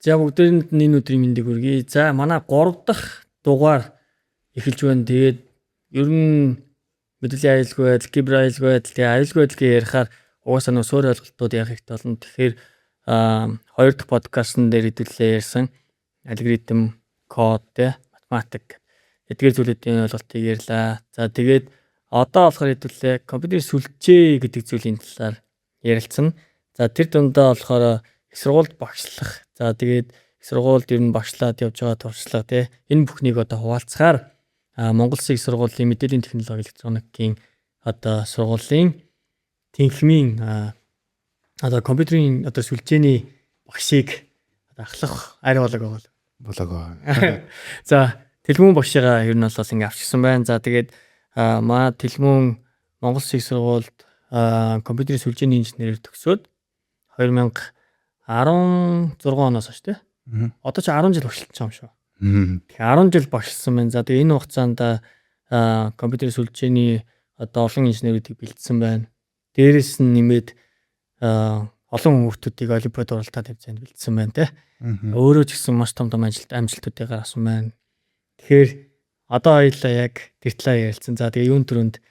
За бүгдээрэнд энэ өдрийн мэндийг хүргэе. За манай 3 дахь дугаар эхэлж байна. Тэгээд ер нь мэдээллийн аюулгүй байдал, кибер аюулгүй байдал, тэгээд аюулгүй байдлыг ярихаар угаасаа нөө суурь ойлголтууд яах хэрэгтэй болно. Тэгэхээр 2 дахь подкастн дээр хэдүүлээ ярьсан алгоритм, код, математик эдгээр зүйлүүдийн ойлголтыг ярьлаа. За тэгээд одоо болохоор хэдүүлээ компьютер сүлжээ гэдэг зүйлийн талаар ярилцсан. За тэр дундаа болохоор их сургуульд багшлах. За тэгээд их сургуульд ер нь багшлаад явж байгаа туршлага энэ бүхнийг одоо хуваалцахаар Монгол Улсын их сургуулийн мэдээллийн технологи электроникийн одоо сургуулийн тэнхимийн одоо компьютерийн одоо сүлжээний багшийг ахлах арай болоог. За Тэлмүүн багшигаа ер нь бол ингэ авчихсан байна. За тэгээд маа Тэлмүүн Монгол Улсын их сургуульд компьютерийн сүлжээний инженерээр төгсөөд 2016 оноос хойш тий. Одоо ч 10 жил багшилж байгаа юм шүү. Тэгэхээр 10 жил багшилсан байна. За тэгээ энэ хугацаанд компьютерийн сүлжээний одоо олон инженеруудыг бэлдсэн байна. Дээрээс нь нэмээд олон хүүхдүүдийг олимпиад оролтод хэмжээнд бэлдсэн байна тий. Өөрөө ч гэсэн маш том амжилтуудыг гаргасан байна. Тэгэхээр одоо хоёулаа яг тэр талаар ярилцсан. За тэгээ юун төрөнд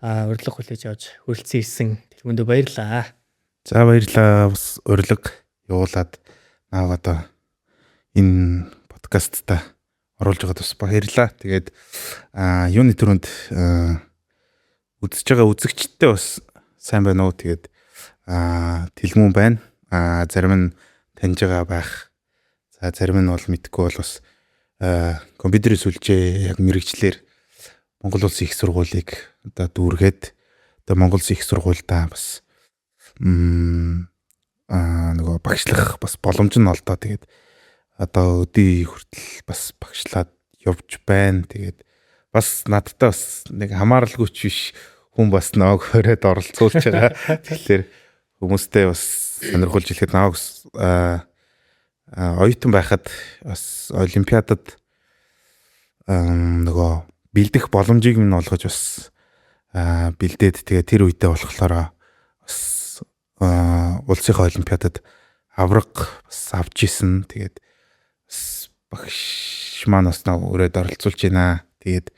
урилга хүлээж авч хүрэлцэн ирсэн Тэлмүүндээ баярлалаа. За баярлалаа. Бас урилга явуулаад одоо энэ подкастта оруулж байгаа тус баярлалаа. Тэгээд юуны төрөнд үзэж байгаа үзэгчдтэй бас сайн байна уу? Тэгээд Тэлмүүн байна. Зарим нь таньж байгаа байх. За зарим нь бол мэдгүй бол бас компьютерийн сүлжээ яг мэрэгчлэр Монгол Улсын их сургуулийг одоо дүүргээд одоо Монгол Улсын их сургуультай бас нөгөө багшлах бас боломж нь олдоо. Тэгээд одоо өдий хүртэл бас багшлаад явж байна. Тэгээд бас надтай бас нэг хамааралгүйч биш хүн бас нааг хороод оролцуулж байгаа. Тэгэхээр хүмүүстэй бас сонирхолж хэлэхэд нааг оюутан байхад бас олимпиадад нөгөө бэлдэх боломжийг минь олгож бас бэлдээд тэгээ тэр үедээ болохоор бас улсын олимпиадад авраг бас авч исэн. Тэгээд бас багш маань бас өрөөд оролцуулж байна. Тэгээд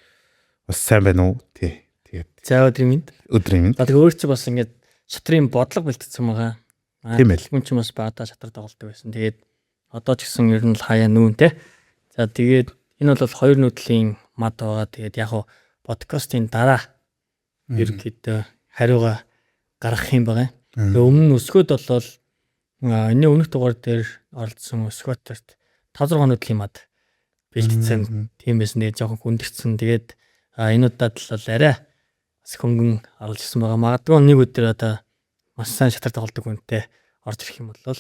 бас сайн байна уу? Тэгээд за өдрийн мэнд. За тэгээ өөр чи бас ингээд шатрын бодлого бэлтгэсэн байгаа. Тийм ээ. Хүн ч бас баада шатраг тоглолдог байсан. Тэгээд одоо ч гэсэн ер нь л хаяа нүүн те. За тэгээд энэ бол 2 нүдлийн мад байгаа. Тэгээд яг хуу подкастын дараа ерөнхийдөө хариуга гаргах юм байгаа. Тэгээ өмнө нь өсгөөд болол энэ өмнөх дугаар дээр оролцсон өсгөөтөрт 5-6 нүдлийн мад бэлтгэсэн. Тийм байсан. Тэгээд жоохон хүндэрсэн. Тэгээд энэ удаад л арай бас хөнгөн оруулж ирсэн байгаа. Магадгүй нэг өдөр одоо маш сайн шатраг тоглодог хүнтэй орж ирэх юм бол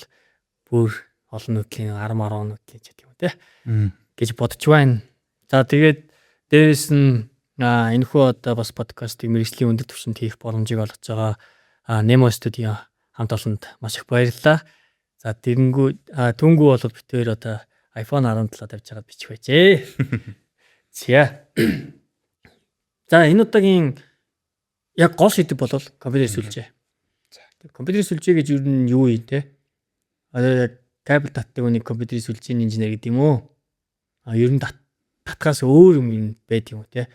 бүр олон нүдлийн 10 нүдлийн ч гэдэг юм те гэж бодож байна. За тэгээд дээрэс нь энэхүү одоо бас подкастыг мэргэжлийн өндөр түвшинд хийх боломжийг олгож байгаа Nemo Studio хамт олонд маш их баярлалаа. За түнгүү бол битээр одоо iPhone 17 тавьж байгаад бичих байжээ. За энэ удаагийн яг гол шийдвэр бол компьютер сүлжээ. Компьютер сүлжээ гэж юу нь юу юм те? Кабель татдаг үнийг компьютерийн сүлжээний инженер гэдэг юм уу? Ер нь татгаас өөр юм байд юм уу те?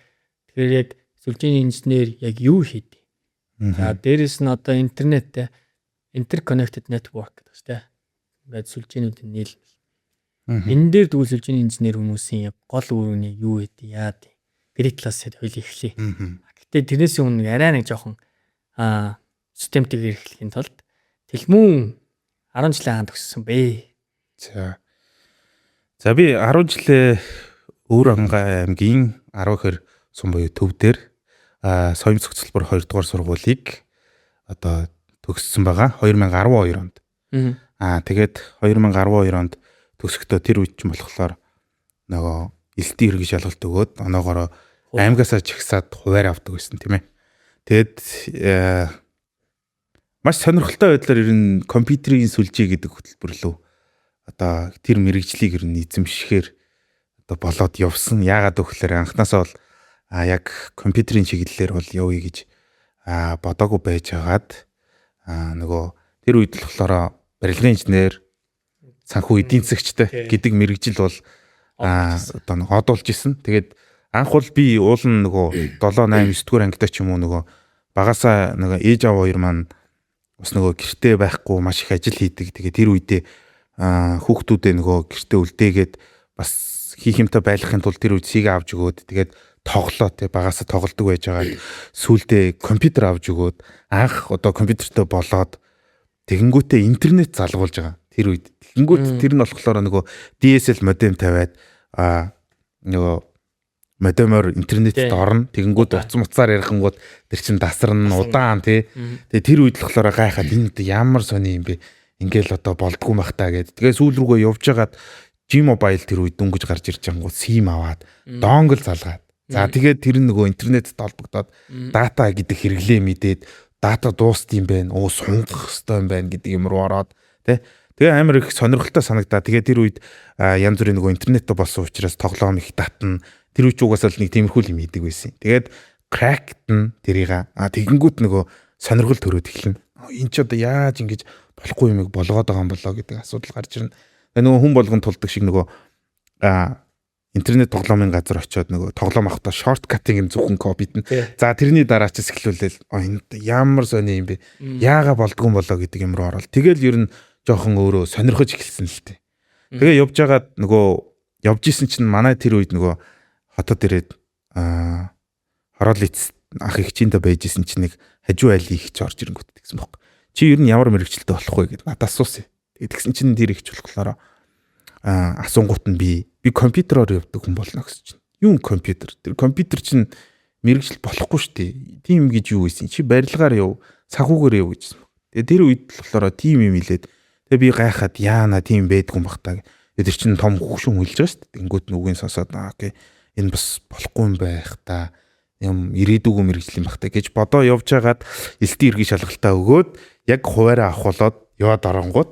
Тэгэхээр яг сүлжээний инженер яг юу хийдэг? За дээрэс нь одоо интернет те interconnected network гэдэг шүү дээ. Ингээд сүлжээнүүдийн нийлбэл. Энэ дээр дүүл сүлжээний инженер хүмүүсийн яг гол үр нь юу гэдэг яад гэдэг талаас хоёул эхлэе. Гэтэ тэрнээс өмнө арай нэг жоохон системтэйгээр эхлэхийн тулд Тэлмүүн 10 жилийн хаан төгссөн бэ. За би 10 жилээ Өвөрангай аймгийн 10 сум буюу төв дээр соём цогцлбор 2 дугаар сургуулийг одоо төгссөн байгаа 2012 онд. Тэгээд 2012 онд төгсөхдөө тэр үед ч болохоор нөгөө элтийн хэрэг шалгалт өгөөд оноогоороо аймгаасаа чагсаад хуваар авдаг байсан тийм ээ. Тэгэд маш сонирхолтой байдлаар ер нь компьютерийн сүлжээ гэдэг хөтөлбөр лөө одоо тэр мэрэгжлийг ер нь эзэмшихээр одоо болоод явсан. Яагаад гэвэл анхнаасаа бол яг компьютерийн чиглэлээр бол явъя гэж бодоогүй байж хагаад нөгөө тэр үед болохоор барилгын инженер санхүү эдийн засагчтай гэдэг мэрэгжил бол одоо нэг одуулж исэн. Тэгээд анх бол би уулын нөгөө 7 8 9 дугаар ангидаа ч юм уу нөгөө багасаа нөгөө ээж аав хоёр маань бас нөгөө гэртээ байхгүй маш их ажил хийдэг. Тэгээд тэр үедээ хүүхдүүдээ нөгөө гэртээ үлдээгээд бас хийх юмтай байлгахын тулд тэр үед сийг авч өгөөд тэгээд тоглоо те багасаа тоглодог байж байгаа. Сүүлдээ компьютер авч өгөөд анх одоо компьютертэй болоод тэгэнгүүтээ интернет залгуулж байгаа. Тэр үед тэгэнгүүт тэр нь болохоор нөгөө DSL модем тавиад нөгөө модемоор интернетэд орно. Тэгэнгүүт утас муцаар ярихангууд тэр чин дасарна удаан тий. Тэгээ тэр үед л болохоор гайхаад энэ ямар сони юм бэ? Ингээл одоо болдгоо байх таа гэд. Тэгээ сүүл рүүгээ явж хагаад G-Mobile тэр үед дөнгөж гарч ирж ангууд SIM аваад донгл залгаад. За тэгээд тэр нөгөө интернетд холбогдоод дата гэдэг хэрэглээ мэдээд дата дуустсан юм байна. Сунгах хэрэгтэй юм байна гэдэг юм руу ороод тий. Тэгээ амар их сонирхолтой санагдаа. Тэгээ тэр үед янз бүрийн нөгөө интернеттэй болсон учраас тоглоом их татна. Тэр үуч угаасаа л нэг тиймэрхүү юм хийдэг байсан. Тэгээд cracked тэрийг тэгэнгүүт нөгөө сонирхол төрөөд эхэлнэ. Энд ч одоо яаж ингэж болохгүй юмыг болгоод байгаа юм болоо гэдэг асуудал гарч ирнэ. Нөгөө хүн болгон тулдаг шиг нөгөө интернет тоглоомын газар очиод нөгөө тоглоом авахдаа шорткатыг зөвхөн копидна. За тэрний дараа ч эхлүүлээл энэ ямар сони юм бэ? Яага болдгоо болоо гэдэг юм руу ороод тэгэл ер нь жоохон өөрөө сонирхож эхэлсэн л тээ. Тэгээ явж байгаад нөгөө явж исэн чинь манай тэр үед нөгөө хотод ирээд хорол эц ах их чиндэ байж исэн чинь нэг хажуу айлын ихч орж ирэнгүүт гэсэн бохоо. Чи ер нь ямар мэрэгчлэлтэй болох вэ гэд надад асуусан. Тэгээд тэгсэн чинь тэр ихч болохоор асуунгууд нь би компьютероор явдаг хүн болно гэсэн чинь. Юу компьютер? Тэр компьютер чинь мэрэгжил болохгүй шүү дээ. Тийм гэж юу ийсэн? Чи барилгаар яв, санхүүгээр яв гэжсэн. Тэгээд тэр үед болохоор тийм юм илээд тэгээ би гайхаад яана тийм байдгүй юм бах таа. Тэр чинь том хөвшин хөлж байгаа шүү дээ. Тэнгүүд нүгийн сонсоод окей энэ бас болохгүй юм байх та. Юм ирээдүгөө мэрэгжил юм бах таа гэж бодоо явж хагаад элтийн иргэн шалгалтаа өгөөд яг хуваараа авахулаад яваад оронгууд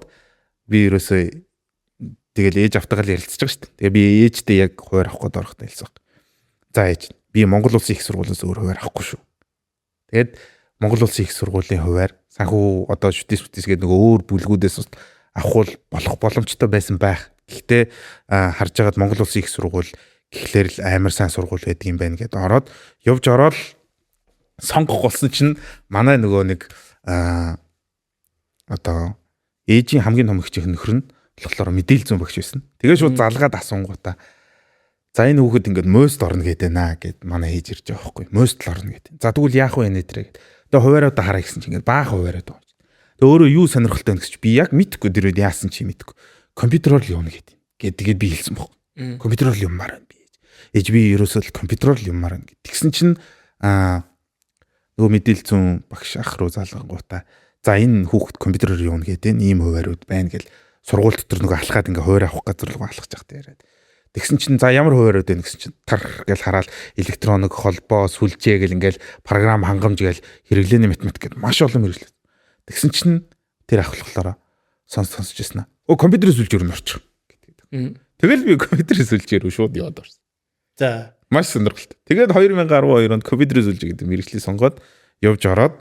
би ерөөсөө тэгэл ээж автагаал ярилцж байгаа шүү дээ. Тэгээ би ээжтэй яг хуваар авах гээд орохдоо хэлсэн баг. За ээж би Монгол Улсын их сургуулиас өөр хуваар авахгүй шүү. Тэгээд Монгол Улсын их сургуулийн хуваар санхүү одоо шүтээс гэдэг нөгөө өөр бүлгүүдээс авах болох боломжтой байсан байх. Гэхдээ харж байгаад Монгол Улсын их сургууль гэхлээр л амар сайн сургууль байдаг юм байна гэдээ ороод явж ороод сонгох болсон чинь манай нөгөө нэг одоо ээжийн хамгийн том ихч нөхөр нь болохоор мэдээлэл зүүн багш байсан. Тэгээ шууд залгаад асуунгуудаа за энэ хүүхэд ингээд мост орно гэдэг наа гэд манай ээж ирж байгаа байхгүй. Мост л орно гэдэг. За тэгвэл яах вэ нэ тэрэг. Тэгээ хуваараа одоо хараа гэсэн чинь ингээд баахан хуваараа даа. Тэгээ өөрөө юу сонирхолтой вэ гэж би яг мэдхгүй дэрүүд яасан чи мэдхгүй. Компьютероор л явна гэдэг. Тэгээд би хэлсэн баг. Компьютероор л юммаар байна би. Ээж би ерөөсөө л компьютероор л юммаар байна. Тэгсэн чинь нөгөө мэдээлэл зүүн багш ах руу залгангуудаа за энэ хүүхэд компьютероор явна гэдэг ийм хуваарууд байна гэл сургууль дотор нөгөө алхаад ингээ хуваар авах газар руу алхаж явахтай яриад. Тэгсэн чинь за ямар хуваарууд байна гэсэн чинь тарх гэл хараад электроник холбоо сүлжээ гэл ингээл програм хангамж гэл хэрэглээний математик гэд маш олон хэрэглээ. Тэгсэн чинь тэр ах болохоор сонсож ирсэн аа. Компьютерийн сүлжээр нь орчих гэдэг. Тэгэл би компьютерийн сүлжээр шууд яваад орсон. За маш сонирхолтой. Тэгээд 2012 онд компьютерийн сүлжээ гэдэг мэргэжлийг сонгоод явж ороод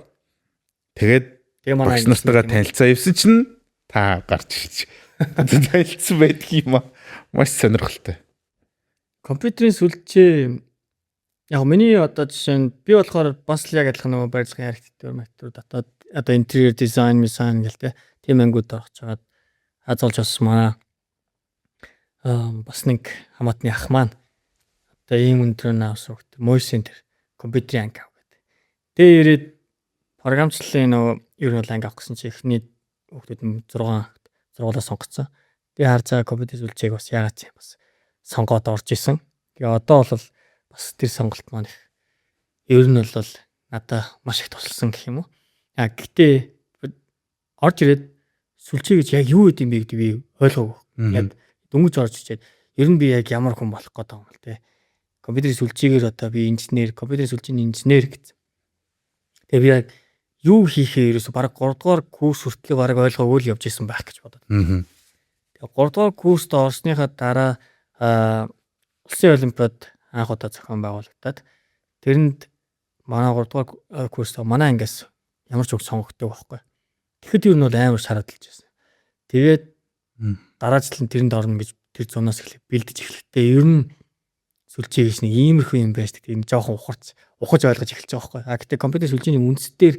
тэгээд багш нартайгаа танилцаа явсан чинь та гарч ирж танилцсан байдаг юм аа. Маш сонирхолтой. Компьютерийн сүлжээ яг миний одоо жишээ нь би болохоор бас л яг адилхан нөгөө барилгын архитектур матер дотоод одоо интерьер дизайн гэлтэй тийм ангууд орж хагаад азуулж бас манай бас нэг хамаатны ах маань одоо ийм өндөр наавсрагт Мойсен тэр компьютерийн анги авах гэдэг. Тэгээ ирээд програмчлалын нөгөө ер нь бол анги авах гэсэн чи эхний хүүхдүүд нь 6-аас сонгоцсон. Тэгээ хар цаа компьютер сүлжээг бас яагаад ч бас сонгоод орж исэн. Тэгээ одоо бол бас тэр сонголт маань их ер нь бол надад маш их тусалсан гэх юм уу. Гэхдээ орж ирээд сүлжээ гэж яг юу гэдэг юм бэ гэдэг би ойлгоогүй. Яг дөнгөж орж ичээд ер нь би яг ямар хүн болох гээд байгаа юм л те. Компьютерийн сүлжээгээр одоо би инженер, компьютерийн сүлжээний инженер гэсэн. Тэгээ би яг юу хийхээ ерөөсө баг 3 дугаар курс хүртэл баг ойлгоогүй л явж исэн байх гэж бодод. Тэгээ 3 дугаар курст орсныхаа дараа улсын олимпиад анх удаа зохион байгуулагдаад тэрэнд манай 3 дугаар курст манай ангиас ямар ч үг сонгогддог байхгүй. Тэгэхэд юу нь бол амар шаардлагатай байсан. Тэгээд дараачлан тэрэнд орно гэж тэр зунаас эхлэх бэлдэж эхлэхдээ ер нь сүлжээ гэж нэг иймэрхүү юм байж гэдэг энэ жоохон ухаж ойлгож эхэлж байгаа байхгүй. Гэтээ компьютер сүлжээний үндсээр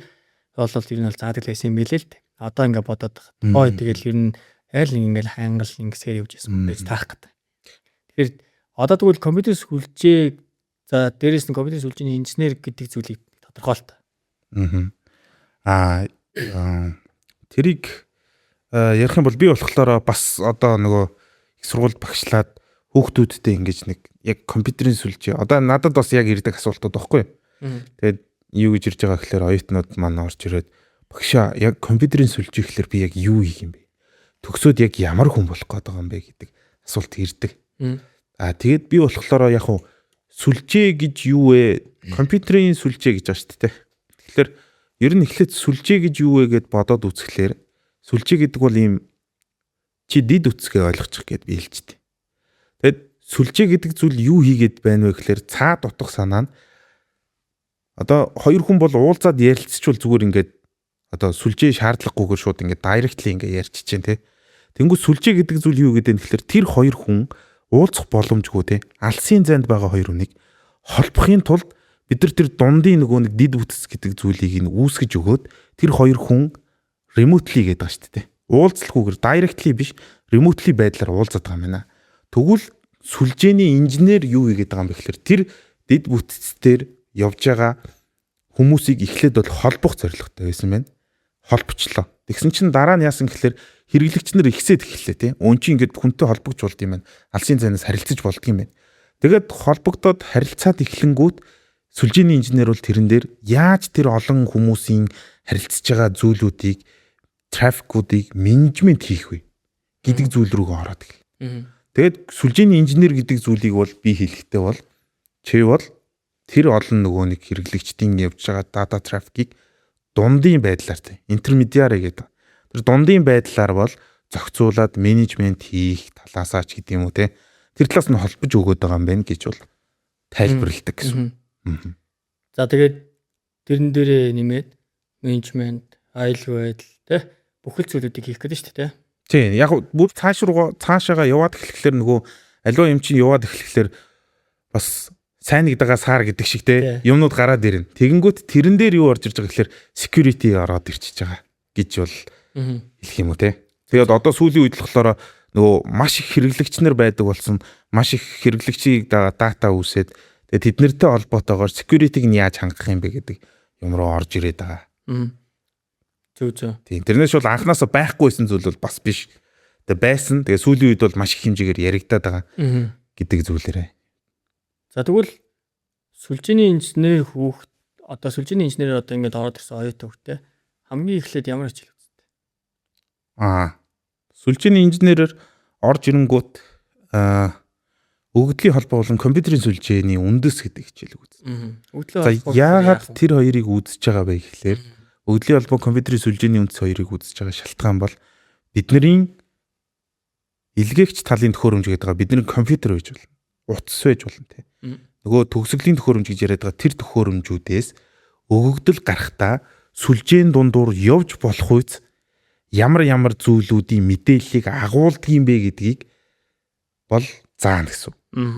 бол ер нь бол заадаг байсан юм билээ л дээ. Одоо ингээд бодоод байгаа. Тэгэл ер нь айл нэг ингээд хангал ингэсээр явж байсан байж таах гэдэг. Тэгэхээр одоо тэгвэл компьютер сүлжээ за дээрээс нь компьютер сүлжээний инженер гэдэг зүйлийг тодорхойлт. Тэрийг ярих юм бол би болохоор бас одоо нөгөө их сургуульд багшлаад хүүхдүүдтэй ингэж нэг яг компьютерийн сүлжээ одоо надад бас яг ирдэг асуултууд байхгүй. Тэгээд юу гэж ирж байгаа гэхээр оюутнууд маань орж ирээд багшаа яг компьютерийн сүлжээ гэхэлэр би яг юу хийх юм бэ? Төгсөөд яг ямар хүн болох гээд байгаа юм бэ гэдэг асуулт ирдэг. Тэгээд би болохоор яг хуу сүлжээ гэж юу вэ? Компьютерийн сүлжээ гэж байна шүү дээ. Тэгэхээр ер нь эхлээд сүлжээ гэж юу вэ гэд бодоод үзэхлээр сүлжээ гэдэг бол ийм чи дид үтсгээ ойлгочих гэд би хэлжтэй. Тэгэд сүлжээ гэдэг зүйл юу хийгээд байна вэ гэхээр цаад утга санаа нь одоо хоёр хүн бол уулзаад ярилцчихвал зүгээр ингээд одоо сүлжээ шаардлагагүйгээр шууд ингээд дайректли ингээд ярьчих чинь тий. Тэнгүү сүлжээ гэдэг зүйл юу гэдэг нь гэхээр тэр хоёр хүн уулзах боломжгүй тий. Алсын зайд байгаа хоёр хүнийг холбохын тулд бид нар тэр дундын нөгөө нэг дид үтс гэдэг зүйлийг үүсгэж өгөөд тэр хоёр хүн remotely гэдэг байгаа шүү дээ. Уулзлахгүйгээр directly биш remotely байдлаар уулзаад байгаа юм байна. Тэгвэл сүлжээний инженер юу хийгээд байгаа юм бэ гэхээр тэр дид бүтцээр явж байгаа хүмүүсийг эхлээд бол холбох зорилготой байсан байна. Холбочлоо. Тэгсэн чинь дараа нь яасан гэхээр хэрэглэгч нар ихсээд эхэллээ тий. Өн чинь ингээд хүнтэй холбогч болд юм байна. Алсын зайнаас харилцаж болдго юм байна. Тэгээд холбогдоод харилцаад эхлэнгүүт сүлжээний инженер бол тэрэн дээр яаж тэр олон хүмүүсийн харилцаж байгаа зүйлүүдийг трафикуудыг менежмент хийх вэ гэдэг зүйл рүүгээ ороод иг. Тэгээд сүлжээний инженер гэдэг зүйлийг бол би хэлэхдээ бол чи бол тэр олон нөгөө нэг хэрэглэгчдийн явж байгаа дата трафикийг дундын байдлаар тий интермедиари гэдэг. Тэр дундын байдлаар бол зохицуулаад менежмент хийх талаасаа ч гэдэг юм уу тий. Тэр талаас нь холбож өгöd байгаа юм байна гэж бол тайлбарладаг гэсэн. За тэгээд тэрэн дээрээ нэмээд менежмент, аюулгүй байдал тий бүхэл зүйлүүдийг хийх гэдэг шүү дээ тий. Тийм яг бүр цаашаага яваад эхлэхлээр нөгөө аливаа юм чинь яваад эхлэхлээр бас сайн нэгдэгээ саар гэдэг шиг те юмнууд гараад ирнэ. Тэгэнгүүт тэрэн дээр юу орж ирж байгаа гэхээр security ороод ирчихэж байгаа гэж бол хэлэх юм уу те. Тэгээд одоо сүүлийн үед болохоор нөгөө маш их хэрэглэгч нар байдаг болсон маш их хэрэглэгчийг дата үүсээд тэгээд тэднэртэй холбоотойгоор security-г нь яаж хангах юм бэ гэдэг юм руу орж ирээд байгаа. Зөв. Тийм тэрнээс бол анханасаа байхгүйсэн зүйл бол бас биш. Тэгээд байсан. Тэгээд сүүлийн үед бол маш их хэмжээгээр яригадаад байгаа гэдэг зүйлээрээ. За тэгвэл сүлжээний инженер одоо сүлжээний инженер одоо ингээд ороод ирсэн оюутан хүүхдээ хамгийн эхлээд ямар хичээл үзтээ? Сүлжээний инженерээр орж ирэнгүүт өгөгдлийн холбоо болон компьютерийн сүлжээний үндэс гэдэг хичээлийг үзнэ. За яагаад тэр хоёрыг үзэж байгаа вэ гэхлээр өгөгдлийн холбоо компьютерийн сүлжээний үндэс хоёрыг үзэж байгаа шалтгаан бол бидний илгээгч талын төхөөрөмж гэдэг байгаа бидний компьютер байж болно. Утас байж болно те. Нөгөө төгсгөлийн төхөөрөмж гэж яриад байгаа тэр төхөөрөмжүүдээс өгөгдөл гарахтаа сүлжээний дундуур явж болох үйс ямар зүйлүүдийн мэдээллийг агуулдаг юм бэ гэдгийг бол заана гэсэн.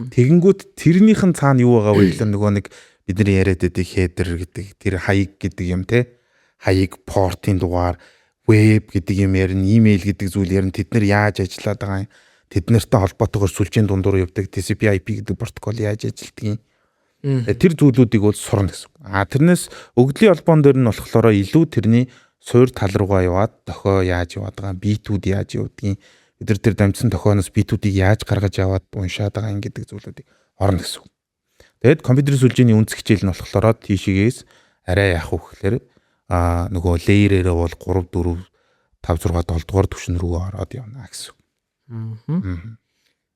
Тэгэнгүүт тэрнийхэн цаана юу байгаа вэ гэхээр нөгөө нэг бидний яриад байдаг header гэдэг тэр хаяг гэдэг юм те. Хаяг портын дугаар, веб гэдэг юм ярина, имэйл гэдэг зүйл ярина. Тэд нар яаж ажиллаад байгаа юм? Тэд нартай холбоотойгоор сүлжээний дундуур явдаг TCP/IP гэдэг протокол яаж ажилладаг юм? Тэр зүйлүүдийг бол сурна гэсэн. Тэрнээс өгөгдлийн холбоон дээр нь болохоор илүү тэрний суур тал руугаа яваад дохио яаж яваад байгаа, битүүд яаж явдгийг, бид нар тэр дамжсан дохионоос битүүдийг яаж гаргаж яваад уншаад байгаа юм гэдэг зүйлүүдийг орно гэсэн. Тэгэд компьютерийн сүлжээний үндэс хичээл нь болохоор тийшээс арай яах вэ гэхээр нөгөө лейерээрээ бол 3 4 5 6 7 дугаар түвшин рүү ороод явна гэсэн.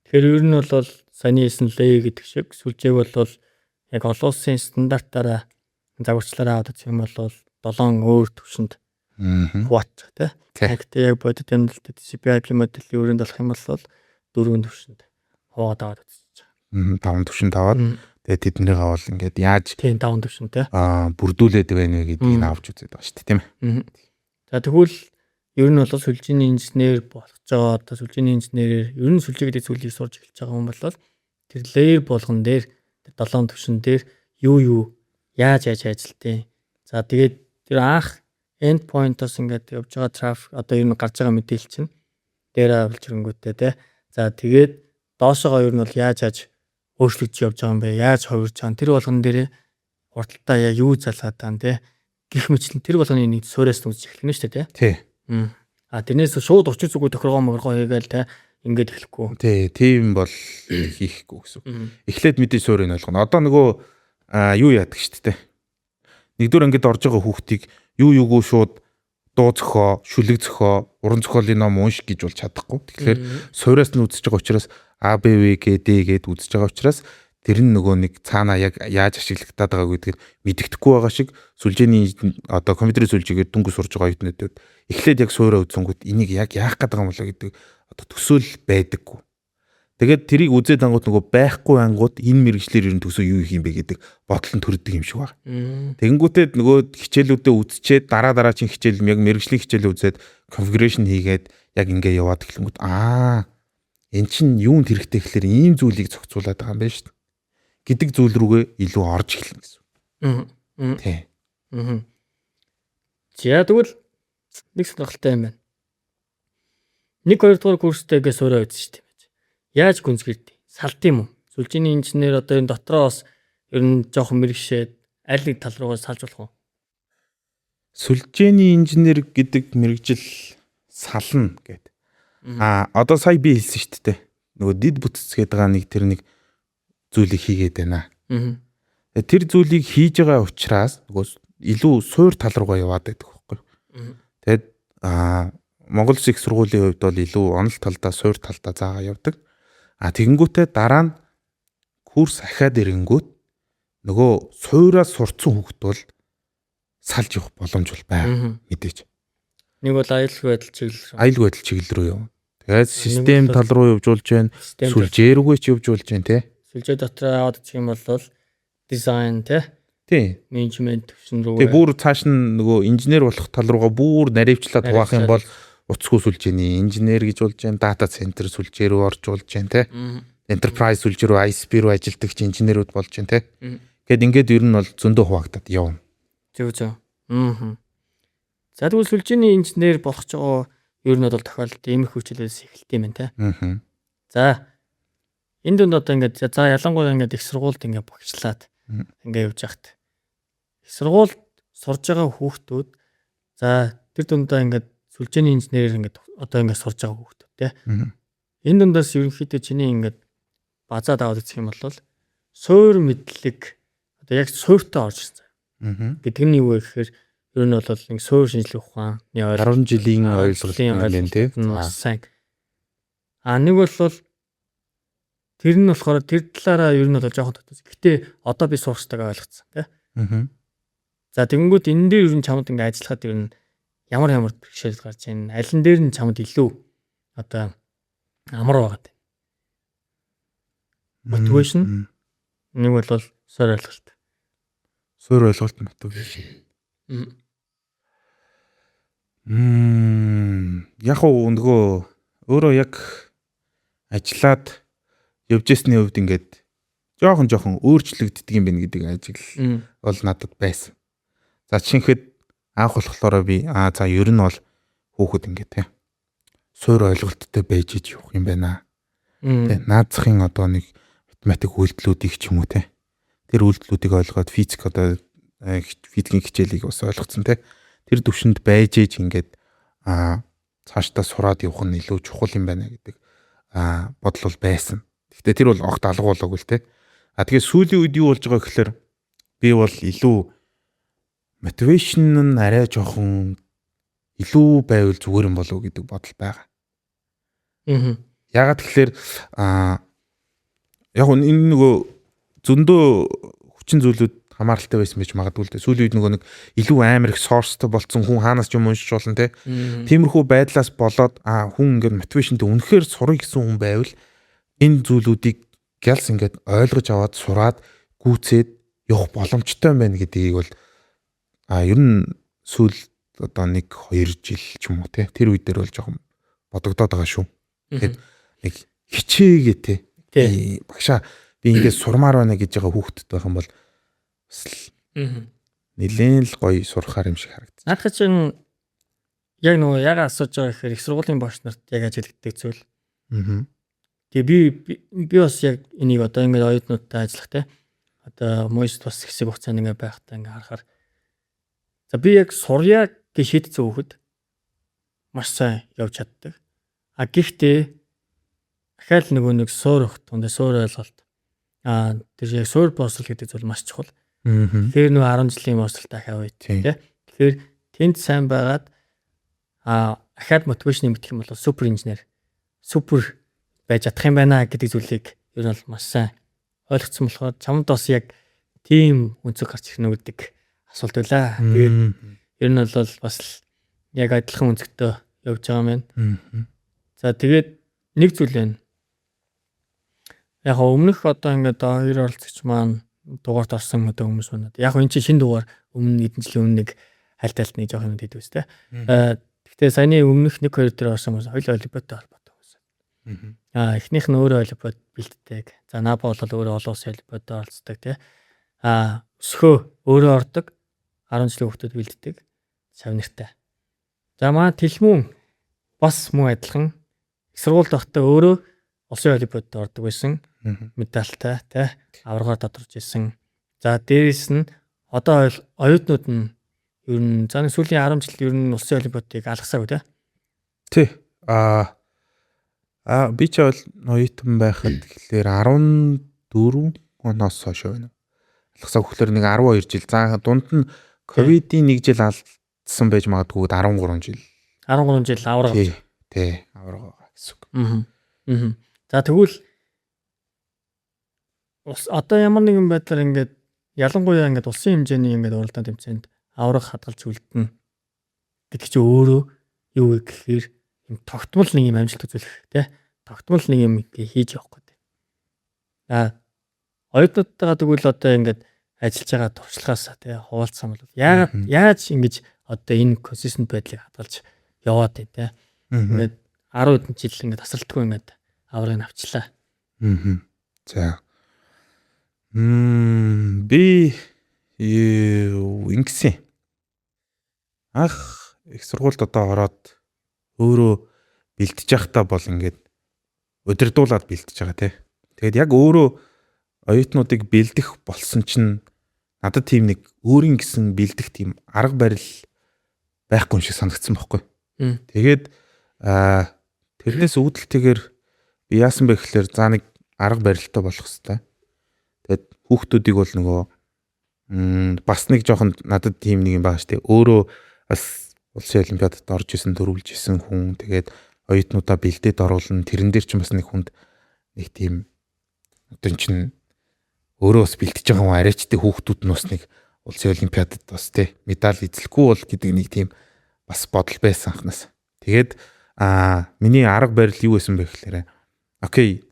Тэгэхээр ер нь бол саяны хэлсэн лей гэдэг шиг сүлжээг бол яг олон улсын стандартаараа загварчлаараа аваад үзэх юм бол 7 өөр түвшинд хуваацдаг тий. Гэхдээ яг бодит амьдралд TCP/IP модель өрөөнд болох юм бол 4 түвшинд хуваад аваад үзэж байгаа. 5 түвшинд аваад тэгээд тэднийг авал ингээд яаж 5 түвшин тий бүрдүүлээд байна вэ гэдгийг авч үзээд байгаа шүү дээ тийм ээ. За тэгвэл ер нь бол сүлжээний инженер болох гэж байгаа одоо сүлжээний инженерээр ер нь сүлжээ гэдэг зүйлийг сурж эхэлж байгаа хүн бол тэр layer болгон дээр тэр 7 түвшин дээр юу яаж ажилтیں۔ За тэгээд тэр анх end point-оос ингээд явж байгаа трафик одоо ер нь гарч байгаа мэдээлэл чинь дээр авалж ирэнгүүтээ те. За тэгээд доошоогоо ер нь бол яаж өөрчлөгдөж явж байгаа юм бэ? Яаж хувирж байгаа? Тэр болгон дээр хурдтаа яа юу залгаад байгаа те. Гэх мэтлэн тэр болгоны нэг суурьас үзэж эхлэх нь шүү дээ те. Тий. Тэрнээс шууд 30 зүгөө тохиргоо хийгээл те ингээд эхлэхгүй. Тий, тийм бол хийхгүй гэсэн. Эхлээд мэдээ суурийг ойлгоно. Одоо нөгөө юу яадаг шүү дээ. Нэгдүгээр ангид орж байгаа хүүхдийг юугөө шууд дуу зохио, шүлэг зохио, уран зохиолын ном унш гэж бол чадахгүй. Тэгэхээр суурьас нь үзэж байгаа учраас А Б В Г Д гэд үзэж байгаа учраас тэр нь нөгөө нэг цаана яг яаж ашиглагдаад байгааг гэдгийг мэддэхгүй байгаа шиг сүлжээний одоо компьютерийн сүлжээгээр дүнгийн сурж байгаа оюутнуудад эхлээд яг суурьаа үзсэнгүүт энийг яг яах гэдэг юм болоо гэдэг одоо төсөөл байдаггүй. Тэгээд тэрийг үзээд ангууд нөгөө байхгүй ангууд энэ мэрэгчлэр ер нь төсөө юу их юм бэ гэдэг бодол нь төрдөг юм шиг байна. Тэгэнгүүтээ нөгөө хичээлүүдэд үзчихэд дараа чинь хичээл яг мэрэгжлийн хичээлээ үзээд configuration хийгээд яг ингээ яваад эхлэнгүүт эн чинь юунд хэрэгтэй гэхэлэр ийм зүйлийг зохицуулаад байгаа юм байна шүү дээ гэдэг зүйл рүүгээ илүү орж эхэлнэ гэсэн. Тий. За тэгвэл нэг сонирхолтой юм байна. 1-2 дугаар курстэйгээ суурай үзсэн шүү дээ. Яаж гүнзгийрдээ? Салт юм уу? Сүлжээний инженер одоо энэ дотроо бас ер нь жоохон мэрэгшээд аль нэг тал руугаа салж болох уу? Сүлжээний инженер гэдэг мэрэгжил сална гэд. Одоо сая би хэлсэн шүү дээ. Нөгөө дид бүтц гэдэг нэг тэр нэг зүйлийг хийгээд байна. Тэр зүйлийг хийж байгаа учраас нөгөө илүү суур тал руугаа яваад байдаг байхгүй. Тэгэд Монгол Улсын их сургуулийн хувьд бол илүү онол талдаа суур талдаа заагаа явдаг. Тэгэнгүүтээ дараа нь курс ахаад ирэнгүүт нөгөө суураас сурцсан хүүхд бол салж явах боломж бол байна мэдээж. Нэг бол аюулгүй байдал чиглэл. Аюулгүй байдал чиглэл рүү явна. Тэгээд систем тал руу явжуулж байна. Сүлжээ рүүгээ ч явжуулж байна те. Сүлжээ дотор аваад үзэх юм бол дизайн те. Тий. Менежмент төвшин рүү. Тэгээ бүр цааш нь нөгөө инженер болох тал руугаа бүр наривчлаад хуваах юм бол утасгүй сүлжээний инженер гэж болж байна. Дата центр сүлжээ рүү оржуулж байна те. Enterprise сүлжээ рүү ISP рүү ажилтдаг инженерүүд болж байна те. Гэт ингээд ер нь бол зөндөө хуваагдаад явна. Зөв. За тэгвэл сүлжээний инженер болох ч байгаа ер нь бол тохиолдолд иймэрхүү хичээлээс эхэлт юм байна те. За энэ дунд одоо ингээд ялангуяа ингээд их сургуульд ингээд багшлаад ингээд явж хахад их сургуульд сурж байгаа хүүхдүүд за тэр дундаа ингээд сүлжээний инженерээр ингээд одоо ингээд сурж байгаа хүүхдүүд те. Энэ дундаас ерөнхийдөө чиний ингээд базаад аваад үзэх юм бол суур мэдлэг одоо яг суурьтай орж ирсэн. Гэдэг нь юу вэ гэхээр ер нь бол нэг суур шинжлэх ухааны 10 жилийн ойлголт юм байна тий. Сайн. Нэг бол тэр нь болохоор тэр талаараа ер нь бол жоохон татсан. Гэтэ одоо би сурах хэрэгтэйг ойлгоцсон тий. За тэгэнгүүт энэ дээр ер нь чамд ингээд ажиллахад ер нь ямар бэрхшээл гарч ийн аль нь дээр нь чамд илүү одоо амар байгаад. Мотивашн нэг бол суур ойлголт. Суур ойлголт мотивашн. Яг нөгөө өөрөө яг ажиллаад явж ирсний хувьд ингээд жоохон өөрчлөгддөг юм байна гэдэг ажил бол надад байсан. За жишээхэд анх болохоор би за ер нь бол хүүхэд ингээд те суур ойлголттой байж иж явах юм байна. Тэ наазахын одоо нэг математик үйлдэлүүдийг ч юм уу те тэр үйлдэлүүдийг ойлгоод физик одоо физикийн хичээлийг бас ойлгоцсон те тэр төвшөнд байж иж ингээд цаашдаа сураад явах нь илүү чухал юм байна гэдэг бодол байсан. Гэхдээ тэр бол огт алга болоогүй л те. Тэгээ сүүлийн үед юу болж байгаа гэхээр би бол илүү мотивашн нь арай жоохон илүү байвал зүгээр юм болов уу гэдэг бодол байгаа. Ягаад тэгэхээр яг энэ нөгөө зөндөө хүчин зүйлүүд хамааралтай байсан байж магадгүй л дээ. Сүүлийн үед нөгөө нэг илүү амар их сорстой болцсон хүн хаанаас ч юм уншиж болно те. Тиймэрхүү байдлаас болоод хүн ингээд мотивашнтэй үнэхээр сурах гэсэн хүн байвал энэ зүйлүүдийг гялс ингээд ойлгож аваад сураад гүйцээд явах боломжтой юм байна гэдгийг бол ер нь сүүл одоо 1-2 жил ч юм уу те тэр үе дээр бол жоохон бодогдоод байгаа шүү. Тэгээд нэг хичээгээ те багшаа би ингээд сурмаар байна гэж байгаа хүүхдэд байх юм бол бас нэлээд л гоё сурахаар юм шиг харагдсан. Наадах чинь яг нөгөө яга асууж байгаа гэхээр их сургуулийн багш нарт яг ажигладаг зүйл. Тэгээ би бас яг энийг одоо ингээд оюутнуудтай ажиллах те одоо мост бас хэсэг хугацаанд ингээд байхдаа ингээд харахаар за би яг сурья гэж шийдсэн хүүхэд маш сайн явж чаддаг. А гэхдээ дахиад нөгөө нэг суурах тундаа суур ойлголт тэр яг суур бослол гэдэг зүйл маш чухал. Тэгэхээр нөгөө 10 жилийн бослол дахиад үйт те. Тэгэхээр тэнд сайн байгаад дахиад мотивашн нэмэх юм бол супер инженер супер байж чадах юм байна гэдэг зүйлийг ер нь бол маш сайн ойлгоцсон болохоор чамд бас яг тийм өнцөг гарч ирнэ гэдэг асуулт байлаа. Тэгээд ер нь бол бас яг адилхан өнцгтөө явж байгаа юм. За тэгээд нэг зүйл байна. Яг өмнөх одоо ингээд хоёр оролцогч маань дугаарт орсон одоо хүмүүс байна. Яг энэ чинь шинэ дугаар өмнө хэдэн жилийн өмнө нэг хальталт нэг жоох юм хийдэг үстэй. Гэхдээ саяны өмнөх 1-2 дээр орсон хүмүүс хоёул олимпиадтай холбоотой хүмүүс. Эхнийх нь өөрөө олимпиад бэлддэг. За Наба бол өөрөө олон улсын олимпиадад оролцдог тий. Өсгөө өөрөө ордог 10 жилийн хүүхдүүд бэлддэг. Савнартай. За маа Тэлмүн бас мөн адилхан их сургуульд байхдаа өөрөө улсын олимпиадад ордог байсан. Медальтай тий. Аваргаар тодорж исэн. За дээрэс нь одоо оюутнууд нь ер нь за нэг сүүлийн 10 жил ер нь улсын олимпиадыг алгасаагүй тий. Тий. Би ч бол оюутан байхад тэгэхээр 14 оноос хойш байна. Алгасаа хөхлөр нэг 12 жил. За дунд нь ковидын 1 жил алдсан байж магадгүй 13 жил. 13 жил авраг. Тий. Авраг гэсэн үг. За тэгвэл одоо ямар нэгэн байдлаар ингээд ялангуяа ингээд улсын хэмжээний ингээд уралдаан тэмцээнд авраг хадгалж үлдэнэ гэдэг чинь өөрөө юу вэ гэхээр юм тогтмол нэг юм амжилт үзүүлэх тий. Тогтмол нэг юм хийж явах гэдэг. Оюутнуудтайгаа тэгвэл одоо ингээд ажиллаж байгаа туршлагаасаа тий хуваалцсан бол яаж ингэж одоо энэ консистент байдлыг хадгалж яваад тий. Ингээд 10 хэдэн жил ингээд тасралтгүй ингээд аврагыг авчлаа. За. Би ингэсэн. Их сургуульд одоо ороод өөрөө бэлтэж явахдаа бол ингээд удирдуулаад бэлтэж байгаа тий. Тэгээд яг өөрөө оюутнуудыг бэлдэх болсон чинь надад тийм нэг өөрийн гэсэн бэлдэх тийм арга барил байхгүй юм шиг санагдсан байхгүй. Тэгээд тэрнээс үүдэлтэйгээр би яасан бэ гэхээр за нэг арга барилтай болох хэвээр. Тэгээд хүүхдүүдийг бол нөгөө бас нэг жоохон надад тийм нэг юм байгаа шүү дээ. Өөрөө бас улсын олимпиадад орж исэн, төрүүлж исэн хүн. Тэгээд оюутнуудаа бэлдээд оруулна. Тэрэн дээр ч бас нэг хүнд нэг тийм одоо чинь өөрөө бас бэлтэж байгаа хүн арайчтай хүүхдүүд нь бас нэг улсын олимпиадад бас тий медаль эзлэхгүй бол гэдэг нэг тийм бас бодол байсан анханаас. Тэгээд миний арга барил юу байсан бэ гэхээр окей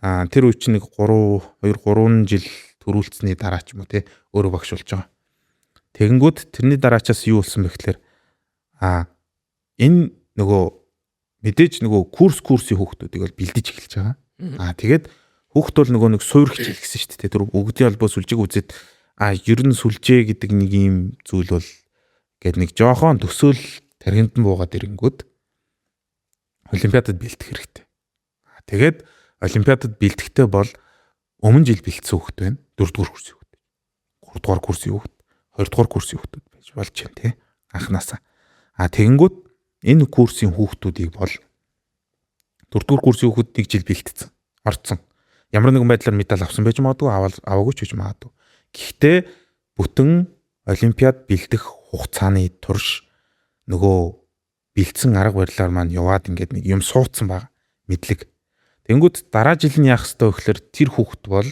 тэр үе чинь нэг 2-3 жил төрүүлсэний дараа ч юм уу тий өөрөө багш болж байгаа. Тэгэнгүүт тэрний дараачаас юу болсон бэ гэхээр энэ нөгөө мэдээж нөгөө курсын хүүхдүүдийг бол бэлдэж эхэлж байгаа. Тэгээд хүүхд бол нөгөө нэг суурьх хэлсэн шүү дээ. Тэр өгдийн албаа сүлжээг үзээд ер нь сүлжээ гэдэг нэг юм зүйл бол гээд нэг жоохон төсөөл тархинд нь буугаад ирэнгүүт олимпиадад бэлдэх хэрэгтэй. Тэгээд олимпиадад бэлдэхтэй бол өмнө жил бэлдсэн хүүхд байна. 4-р курсын хүүхд. 3-р курсын хүүхд, 2-р курсын хүүхдүүд байж болж байна тий. Анханасаа. Тэгэнгүүт энэ курсын хүүхдүүдийг бол 4-р курсын хүүхд 1 жил бэлдсэн. Орцсон. Ямар нэгэн байдлаар медаль авсан байж магадгүй, аваагүй ч гэж магадгүй. Гэхдээ бүтэн олимпиад бэлдэх хугацааны турш нөгөө бэлдсэн арга барилаар маань яваад ингээд нэг юм суудсан баг мэдлэг. Тэнгүүд дараа жил нь яах ёстой вэ гэхээр тэр хүүхд бол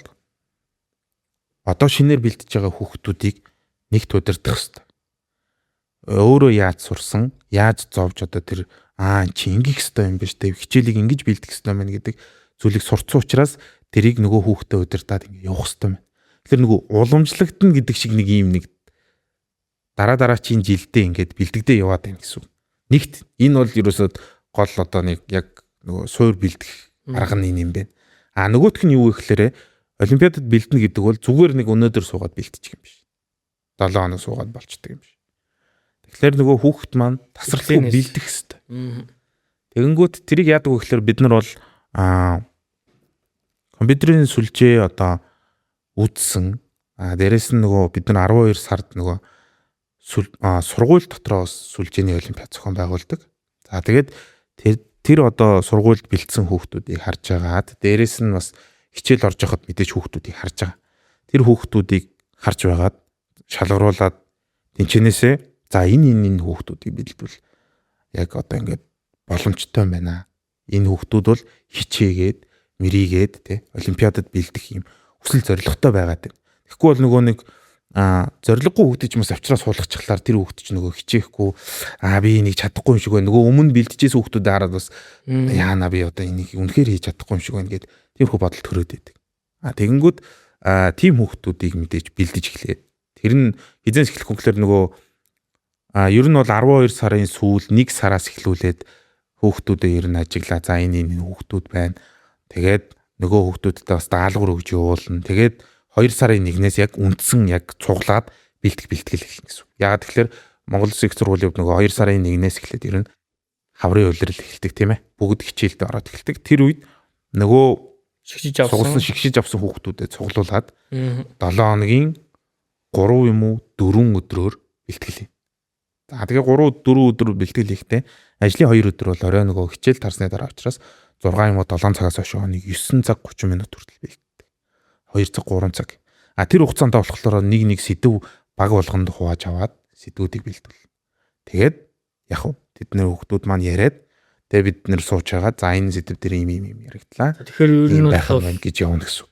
одоо шинээр бэлдэж байгаа хүүхдүүдийг нэгт удирдах ёстой. Өөрөө яаж сурсан, яаж зовж одоо тэр чи ингэх ёстой юм биш үү? Хичээлийг ингэж бэлдэх ёстой байна гэдэг зүйлийг сурцсан учраас тэрийг нөгөө хүүхдэд удирдаад ингэ явах ёстой байна. Тэгэхээр нөгөө уламжлагдана гэдэг шиг нэг юм нэг дараачийн жилдээ ингээд бэлтгэдээ яваад байна гэсэн. Нэгт энэ бол ерөөсөө гол одоо нэг яг нөгөө суур бэлдэх арга нь юм байна. А нөгөөх нь юу вэ гэхээр олимпиадад бэлдэнэ гэдэг бол зүгээр нэг өнөөдөр суугаад бэлтчих юм биш. 7 хоног суугаад болчдөг юм биш. Тэгэхээр нөгөө хүүхэд маань тасралтгүй бэлдэх хэрэгтэй. Тэгэнгүүт тэрийг яадаг вэ гэхээр бид нар бол компьютерийн сүлжээ одоо үзсэн. Дээрээс нь нөгөө бид нар 12 сард нөгөө сургууль дотроос сүлжээний олимпиад зохион байгуулдаг. За тэгээд тэр одоо сургуульд бэлдсэн хүүхдүүдийг харж агаад дээрээс нь бас хичээл орж явахад мэдээж хүүхдүүдийг харж байгаа. Тэр хүүхдүүдийг харж байгаад шалгаруулад тэнчэнээсээ за энэ хүүхдүүдийг бэлдвэл яг одоо ингээд боломжтой байна. Энэ хүүхдүүд бол хичээгээд мэрийгээд те олимпиадад бэлдэх юм хүсэл зоригтой байгаад байна. Тэгэхгүй бол нөгөө нэг зориггүй хүүхдээ ч юм уу авчраа суулгачихлаар тэр хүүхд ч нөгөө хичээхгүй би энийг чадахгүй юм шиг байна. Нөгөө өмнө бэлдэжсэн хүүхдүүдэд хараад бас яана би одоо энийг үнэхээр хийж чадахгүй юм шиг байна гэд тиймэрхүү бодолд төрөөд байдаг. Тэгэнгүүт тийм хүүхдүүдийг мэдээж бэлдэж эхлэе. Тэр нь хизээс эхлэх гэхээр нөгөө ер нь бол 12 сарын сүүл 1 сараас эхлүүлээд хүүхдүүдэд ер нь ажиглаа. За энэ хүүхдүүд байна. Тэгээд нөгөө хүүхдүүдтэй бас даалгавар өгж явуулна. Тэгээд 2 сарын 1-ээс яг үндсэн яг цуглаад бэлтгэл эхэлнэ гэсэн. Яагаад тэгэхээр Монгол Улсын их сургуулийн хувьд нөгөө 2 сарын 1-ээс эхлээд ер нь хаврын улирал эхэлдэг тийм ээ. Бүгд хичээлдээ ороод эхэлдэг. Тэр үед нөгөө шигшиж авсан хүүхдүүдэд цуглуулад 7 хоногийн 3 юм уу 4 өдрөөр бэлтгэлээ. За тэгээ 3-4 өдөр бэлтгэл хийхдээ ажлын 2 өдөр бол орой нөгөө хичээл тарсны дараа учраас 6 юм уу 7 цагаас хойш 9 цаг 30 минут хүртэл бэлддэг. 2 цаг 3 цаг. Тэр хугацаанд болохоор нэг сэдв баг болгонд хувааж аваад сэдвүүдийг бэлдвэл. Тэгээд яг уу тэд нэр хүүхдүүд маань яриад тэгээд бид нэр сууж байгаа. За энэ сэдв дээр юм яригдлаа. Тэгэхээр ер нь бол гэж явна гэсэн.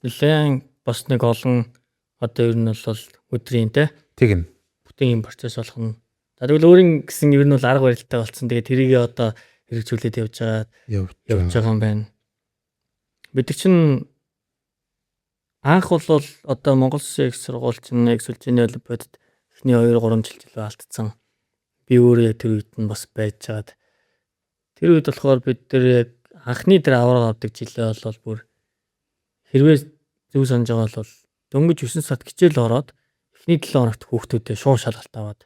Нэлээд бас нэг олон одоо ер нь бол өдрийн тэгнэ. бүтэн юм процесс болгоно. За тэгвэл өөрийн гэсэн ер нь бол арга барилтай болсон. Тэгээд тэрийг одоо хэрэгжүүлээд явж байгаа юм байна. Бид чинь анх бол одоо Монгол Улсын их сургууль чинь их сүлжээний олимпиадад эхний 2-3 жил алдсан. Би өөрөө тэр үед нь бас байж чаад. Тэр үед болохоор бид тэр анхны тэр авраг авдаг жилээ бол бүр хэрвээ зөв санаж байгаа бол дөнгөж 9 сард хичээл ороод эхний 7 хоногт хүүхдүүдээ шууд шалгалт аваад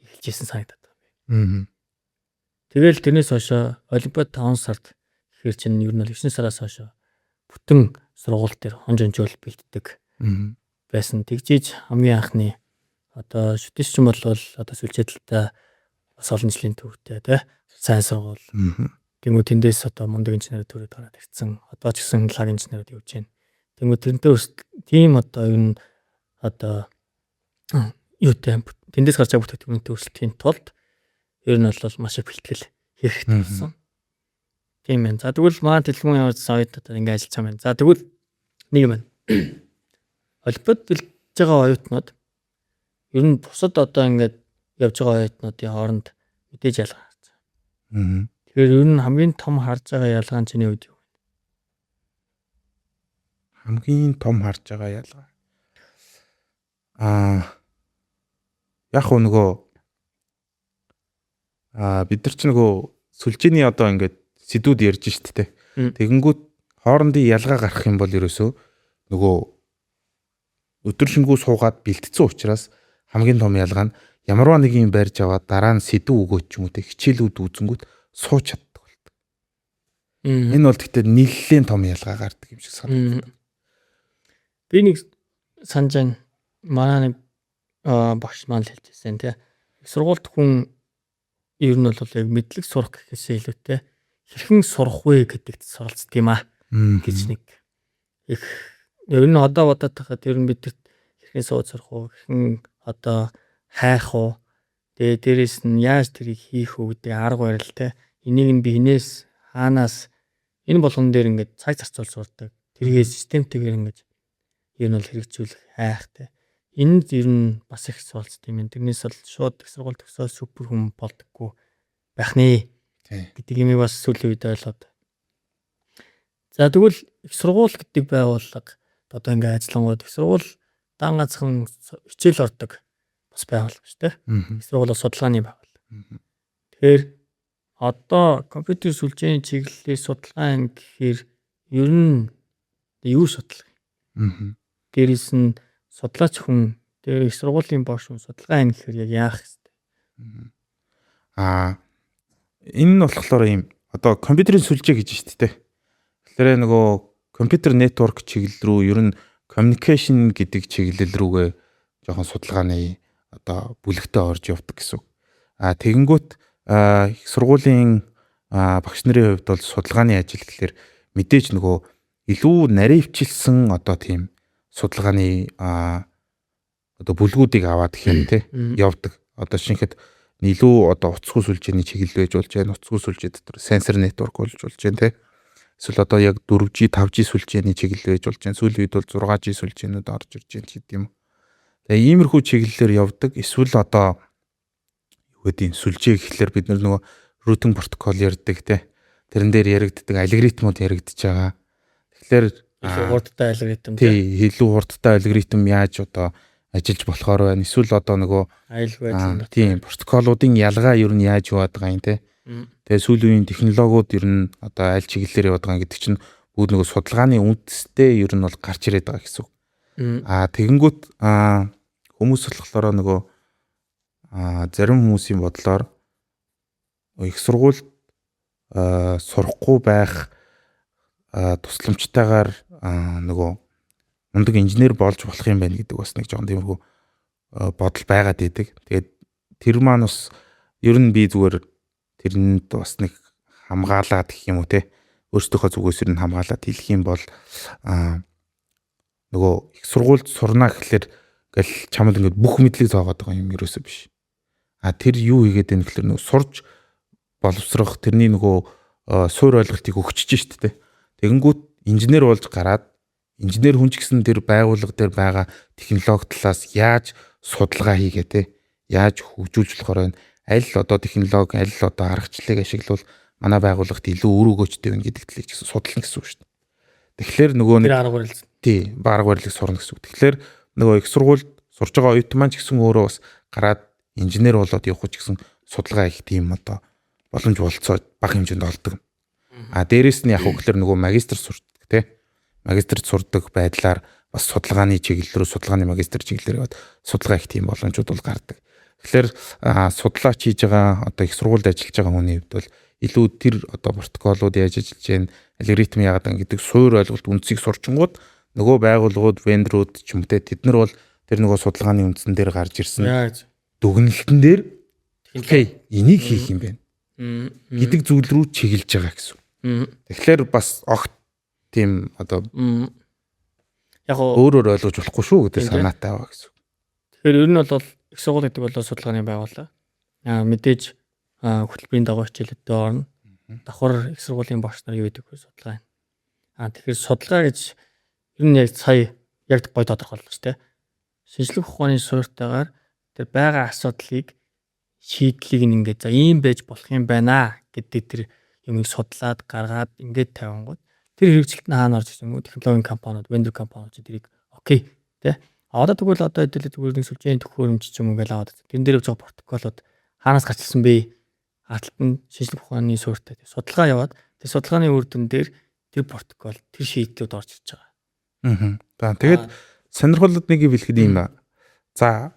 эхэлжсэн санагдаад байна. Тэгэл тэрнээс хойш олимпиад 5 сард гэхэр чинь ер нь 9 сараас хойш бүтэн сургууль дээр хонжонжол бэлддэг байсан. Тэгжиж хамгийн анхны одоо шүтээч юм бол одоо сүлжээдэлтэй бас олон жилийн төвтэй сайн сургууль. Тэнгүү тэндээс одоо мундаг инженер төрөд гараад ирсэн. Одоо ч гэсэн лаг инженерүүд явж байна. Тэнгүү тэрнтэй тийм одоо ер нь одоо юутай тэндээс гарч байгаа бүтээгдэхүүнтэй өрсөлдөхийн тулд ер нь бол маш их бэлтгэл хэрэгтэй болсон. Тийм ээ. За тэгвэл маа дэлгүүн явуулсан оюут одоо ингэ ажиллаж байгаа юм. За тэгвэл нэг юм байна. Олимпиад бэлдэж байгаа оюутнууд ер нь бусад одоо ингээд явж байгаа оюутнуудын хооронд мэдээж ялгаа харж байгаа. Тэгэхээр ер нь хамгийн том харж байгаа ялгаа нь чиний үед юу вэ? Хамгийн том харж байгаа ялгаа. Яг нөгөө бид нар ч нөгөө сүлжээний одоо ингээд сэдвүүд ярьж штт те. Тэгэнгүүт хоорондын ялгаа гарах юм бол ерөөсөө нөгөө өдөршингүү суугаад бэлтцсэн учраас хамгийн том ялгаа нь ямарваа нэг юм барьж аваад дараа нь сэдв өгөөч юм уу те хичээлүүд үзэнгүүт сууч чаддаг болдог. Энэ бол гэхдээ нэлээд том ялгаа гардаг юм шиг санагдав. Би нэг санаж манай нэг багш маань л хэлжсэн те. Сургуульд хүн ер нь бол яг мэдлэг сурах гэхээсээ илүүтэй хэрхэн сурах вэ гэдэгт суралцдаг юм гэж нэг их ер нь одоо бодоод тахад ер нь бидэрт хэрхэн сууж сурах уу хэрхэн одоо хайх уу тэгээ дээрэс нь яаж тэрийг хийх үү гэдэг арга барил те энийг нь би хинээс хаанаас энэ болгон дээр ингээд цаг зарцуул сурдаг тэргээ системтэйгээр ингээд ер нь бол хэрэгжүүлэх хайх те энд ер нь бас их суралцдаг юм. Тэрнээс бол шууд их сургууль төгсөөд супер хүн болдоггүй байх нэ гэдэг юмыг бас сүүлийн үед ойлгоод. За тэгвэл их сургууль гэдэг байгууллага одоо ингээд ажиллангууд их сургууль дан ганцхан хичээл ордог бас байгууллага шүү дээ. Мгм. Их сургууль бол судалгааны байгууллага. Тэгэхээр одоо компьютер сүлжээний чиглэлийн судалгаа гэхээр ер нь юу судлах? Мгм. Дээрээс нь судлаач хүн дээр их сургуулийн багш хүн судалгаа гэхээр яг яах хэвээр. Энэ нь болохоор ийм одоо компьютерийн сүлжээ гэж шүү дээ. Тэгэхээр нөгөө компьютер network чиглэл рүү ер нь communication гэдэг чиглэл рүүгээ жоохон судалгааны одоо бүлэгтээ орж явдаг гэсэн үг. Тэгэнгүүт их сургуулийн багш нарын хувьд бол судалгааны ажил гэхэлэр мэдээж нөгөө илүү наривчилсан одоо тийм судалгааны одоо бүлгүүдийг аваад гэх юм те явдаг. Одоо шинэхэд илүү одоо утасгүй сүлжээний чиглэл байж болж байна. Утасгүй сүлжээ дотор сенсор network болж байна те. Эсвэл одоо яг 4G 5G сүлжээний чиглэл байж болж байна. Сүүлийн үед бол 6G сүлжээнүүд орж ирж байна гэдэг юм. Тэгээ иймэрхүү чиглэлээр явдаг. Эсвэл одоо юу гэдэг сүлжээ гэхэлэр бид нөгөө routing protocol ярьдаг те. Тэрэн дээр яригддаг алгоритмууд яригдж байгаа. Тэгэхээр илүү хурдтай алгоритм тий илүү хурдтай алгоритм яаж одоо ажиллаж болохоор байна. Эсвэл одоо нөгөө аюулгүй тийм протоколуудын ялгаа ер нь яаж яваад байгаа юм те. Тэгээ сүүлийн үеийн технологиуд ер нь одоо аль чиглэлээр яваад байгаа гэдэг чинь бүгд нөгөө судалгааны үндэстэй ер нь бол гарч ирээд байгаа гэсэн үг. Тэгэнгүүт хүмүүс болохоор нөгөө зарим хүмүүсийн бодлоор их сургуульд сурахгүй байх тусламжтайгаар нөгөө мундаг инженер болж болох юм байна гэдэг бас нэг жоон тиймэрхүү бодол байгаад идэг. Тэгээд тэр маань бас ер нь би зүгээр тэрэнд бас нэг хамгаалаад гэх юм уу те өөрсдийнхөө зүгээс ер нь хамгаалаад хэлэх юм бол нөгөө их сургуульд сурна гэхэлэр гэл чамд ингээд бүх мэдлэг зоогоод байгаа юм ерөөсөө биш. Тэр юу хийгээд байна гэхэлэр нөгөө сурж боловсрох тэрний нөгөө суур ойлголтыг өгчөж штэ те. Тэгэнгүүт инженер болж гараад инженер хүн ч гэсэн тэр байгууллага дээр байгаа технологи талаас яаж судалгаа хийгээ те яаж хөгжүүлж болохоор байна аль одоо технологи аль одоо аргачлалыг ашиглавал манай байгууллагт илүү үр өгөөжтэй байна гэдэг талыг ч гэсэн судална гэсэн үг шүү дээ. Тэгэхээр нөгөө нэг арга барил тий арга барилыг сурна гэсэн үг. Тэгэхээр нөгөө их сургуульд сурж байгаа оюутан маань ч гэсэн өөрөө бас гараад инженер болоод явах ч гэсэн судалгаа хийх тийм одоо боломж болцоо бага хэмжээнд олдог. Дээрэс нь яг хөглөр нөгөө магистр сурдаг те. Магистрт сурдаг байдлаар бас судалгааны чиглэл рүү судалгааны магистр чиглэлээр яваад судалгаа их тийм боломжууд бол гардаг. Тэгэхээр судлаач хийж байгаа одоо их сургуульд ажиллаж байгаа хүний хувьд бол илүү тэр одоо протоколууд яаж ажиллаж байна, алгоритм яагаад байна гэдэг суур ойлголт үндсийг сурчингууд нөгөө байгууллагууд, вендорууд ч юм уу те тэд нар бол тэр нөгөө судалгааны үндсэн дээр гарч ирсэн дүгнэлтэн дээр окей энийг хийх юм байна гэдэг зүйл рүү чиглэж байгаа гэсэн. Тэгэхээр бас огт тийм одоо яг өөрөөр ойлгож болохгүй шүү гэдэг санаатай байгаа гэсэн. Тэгэхээр ер нь бол их сургууль гэдэг бол судалгааны байгууллага. Мэдээж хөтөлбөрийн дагуу хичээлүүдэд орно. Давхар их сургуулийн багш нар юу гэдэг вэ судалгаа. Тэгэхээр судалгаа гэж ер нь яг сая яг гой тодорхойлсон шүү дээ. Шинжлэх ухааны суурьтайгаар тэр байгаа асуудлыг шийдлийг ингээд за ийм байж болох юм байна гэдэг тэр юмыг судлаад гаргаад ингээд тавингууд тэр хэрэгжилт нь хаана орж ирсэн юм уу технологийн компаниуд, вендор компаниуд тэрийг окей тий. Одоо тэгвэл одоо хэдүүлээ зүгээр нэг сүлжээний төхөөрөмж ч юм уу гэж аваад тэн дээр байгаа протоколууд хаанаас гарч ирсэн бэ? Харталт нь шинжлэх ухааны суурьтай судалгаа яваад тэр судалгааны үр дүн дээр тэр протокол тэр шийдлүүд орж ирж байгаа. Тэгээд сонирхолтой нэг юм хэлэхэд юм аа. За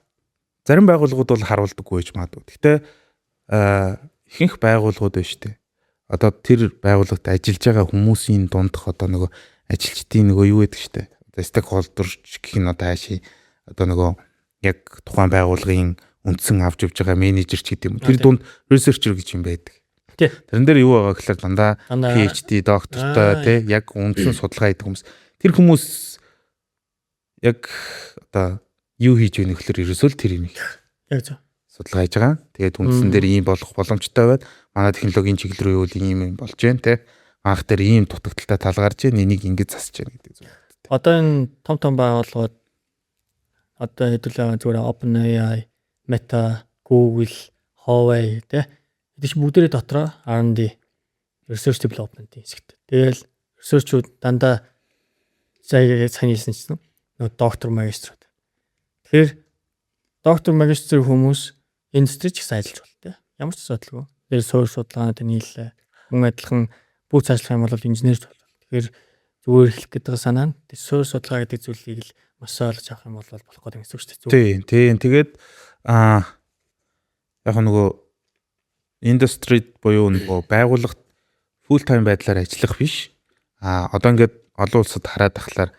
зарим байгууллагууд бол харуулдаггүй гэж магадгүй. Гэхдээ ихэнх байгууллагууд байна шүү дээ. Одоо тэр байгууллагт ажиллаж байгаа хүмүүсийн дундх одоо нөгөө ажилчдын нөгөө юу гэдэг шүү дээ. Одоо стейкхолдер гэх нь одоо хаашаа одоо нөгөө яг тухайн байгууллагын үндсэн авч явж байгаа менежер ч гэдэг юм. Тэр дунд researcher гэж юм байдаг. Тэрэн дээр юу байгаа гэхээр дандаа PhD доктортой тий яг үндсэн судалгаа хийдэг хүмүүс. Тэр хүмүүс яг одоо юу хийж байгааг нөхлөр ерөөсөө л тэр юм их. Яг зөв. Судалгаа хийж байгаа. Тэгээд үндсэн дээр ийм болох боломжтой байд. Манай технологийн чиглэл рүү юу ийм юм болж байна те. Манх дээр ийм дутагдaltaй тал гарч байна. Энийг ингэж засаж байна гэдэг зүйл. Одоо энэ том байгууллагууд одоо хэдүүлээ зүгээр OpenAI, Meta, Google, Huawei те. Эдгээр чинь бүгдээрээ дотроо R&D research development хэсэгт. Тэгэл research-ууд дандаа сая хэлсэн чинь нөгөө доктор магиструуд. Тэгэхээр доктор магистр хүмүүс индустри ч гэсэн ажиллаж болтой. Ямар ч асуудалгүй. Тэр суурь судалгаанууд нийлээ. Мөн адилхан бүх цаашлах юм бол инженерч болов. Тэгэхээр зүгээр хэлэх гэдэг санаа нь тэр суурь судалгаа гэдэг зүйлийг л маш ойлгож авах юм бол болох гэдэг гэсэн үг шүү дээ. Тийм. Тэгээд яг нөгөө индустрид буюу нөгөө байгууллагт full time байдлаар ажиллах биш. Одоо ингээд олон улсад хараад тахлаар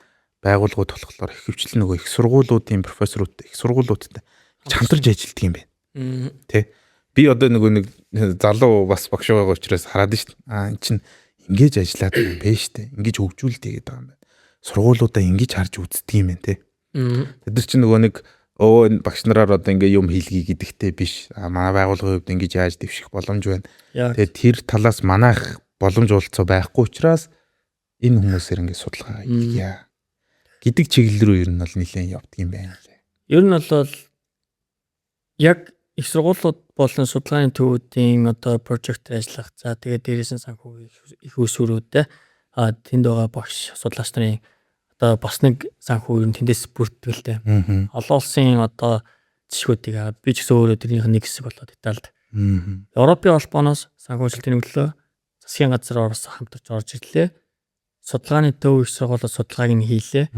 байгууллагууд болохоор ихэвчлэн нөгөө их сургуулиудын профессорууд их сургуулиудтай хамтарч ажилладаг юм байна. Тэ. Би одоо нөгөө нэг залуу бас багш байгаа учраас хараад шүү дээ. Эн чинь ингэж ажиллаад байгаа юм бэ шүү дээ. Ингэж хөгжүүлдэг гэдэг юм байна. Сургуулиудаа ингэж харж үздэг юм байна те. Тэд нар чинь нөгөө нэг багш нараар одоо ингээ юм хийлгий гэдэгтэй биш. Манай байгууллагын хувьд ингэж яаж дэвших боломж байна. Тэгээд тэр талаас манайх боломж олцоо байхгүй учраас энэ хүмүүсээр ингээ судалгаа хийя гэдэг чиглэл рүү ер нь бол нэлээд явдаг юм байна лээ. Ер нь бол яг их сургуулиуд болон судалгааны төвүүдийн одоо прожектээр ажиллах. За тэгээд дээрээс нь санхүү их усүрүүдтэй тэнд байгаа багш судлаач нарын одоо бас нэг санхүү ер нь тэндээс бүрддэг л дээ. Олон улсын одоо жишгүүдийг аваад би ч гэсэн өөрөө тэрнийх нэг хэсэг болоод Италид. Европын холбооноос санхүүжилтийн өглөө засгийн газар орос хамтарч орж ирлээ. Судалгааны төв их сургуулиуд судалгааг нь хийлээ.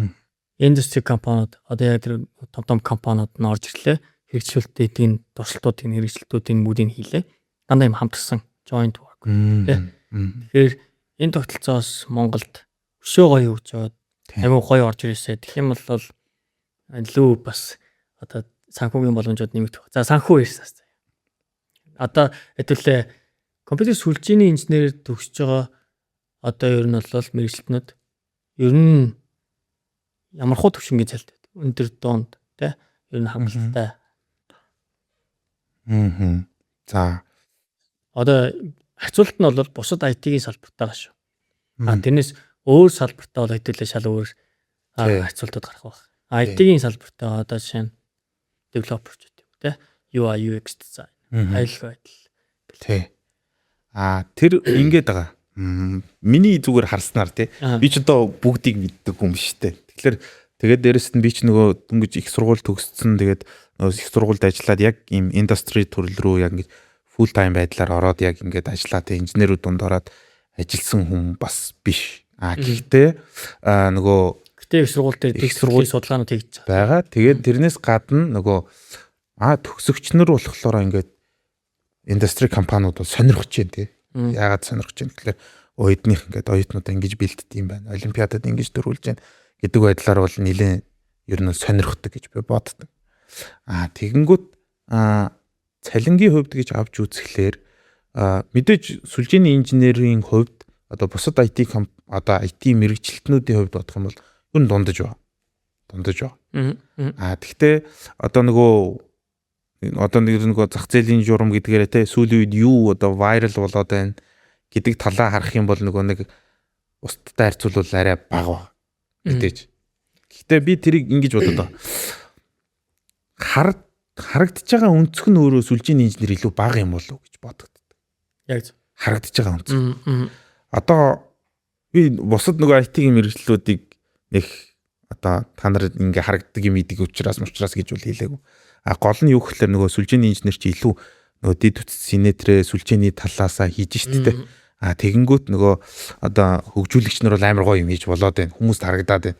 Индустри компаниуд одоо яг тэр том компаниуд нь орж ирлээ. Хэрэгжүүлэлтийн туршилтуудын хэрэгжилтүүдийн бүгдийг хийлээ. Дандаа юм хамтарсан joint work. Тэгэхээр энэ тогтолцоос Монголд өшөө гоё хөгж яваад аймаг гоё орж ирээсэ. Тэгэх юм бол илүү бас одоо санхүүгийн боломжууд нэмэгдэх. За санхүү ирсэн. Одоо хэдүүлээ компьютер сүлжээний инженерээр төгсөж байгаа одоо ер нь бол мэрэгчлэтнүүд ер нь ямар хуу төвшингийн цалт өндөр доонд тий ер нь хангалттай. За Одоо хацуулт нь бол бусад IT-ийн салбартаа шүү. Тэрнээс өөр салбартаа бол хэдүүлээ шал өөр хацуултууд гарах байх. IT-ийн салбартаа одоо жишээ нь developer ч гэдэг тий UI UX design айлгой байдал. Тий. Тэр ингэж байгаа. Миний зүгээр харснаар тий би ч одоо бүгдийг мэддэг юм биш үү. Тэгэхээр тэгээд дээрэс нь би ч нөгөө дөнгөж их сургууль төгссөн. Тэгээд нөгөө их сургуульд ажиллаад яг ийм индустри төрөл рүү яг ингэж full time байдлаар ороод яг ингэж ажиллаад инженерүүд дунд ороод ажилласан хүн бас биш. Гэхдээ нөгөө их сургууль дээр их сургуулийн судалгаанууд хийж байгаа. Тэгээд тэрнээс гадна нөгөө төгсөгчнөр болохоор ингэж индустри компаниуд сонирхож байна тий. Яагаад сонирхож байна гэхээр оюутных ингээд оюутнуудаа ингэж бэлддэг юм байна. Олимпиадад ингэж төрүүлж байна гэдэг байдлаар бол нэлээд ер нь сонирхдаг гэж би боддог. Тэгэнгүүт цалингийн хувьд гэж авч үзэхлээр мэдээж сүлжээний инженерийн хувьд одоо бусад IT мэрэгчлэтнүүдийн хувьд бодох юм бол ер нь дундаж байгаа. Гэхдээ одоо нөгөө зах зээлийн журам гэдгээр те сүүлийн үед юу одоо viral болоод байна гэдэг талаа харах юм бол нөгөө нэг устдтай харьцуулбал арай бага мэдээж. Гэхдээ би тэрийг ингэж бодоод харагдаж байгаа өнцг нь өөрөө сүлжээний инженер илүү бага юм болов уу гэж бодогддог. Яг харагдаж байгаа өнцг. Одоо би бусад нөгөө IT-ийн мэрэгчлүүдийг нэг одоо та нар ингээ харагддаг юм идэг учраас гэж бол хэлээгүй. Гол нь юу гэхээр нөгөө сүлжээний инженер чи илүү нөгөө дид үтс синетрэ сүлжээний талаасаа хийж штэ. Тэгэнгүүт нөгөө одоо хөгжүүлэгч нар бол амар гоё юм хийж болоод байна. Хүмүүст харагдаад байна.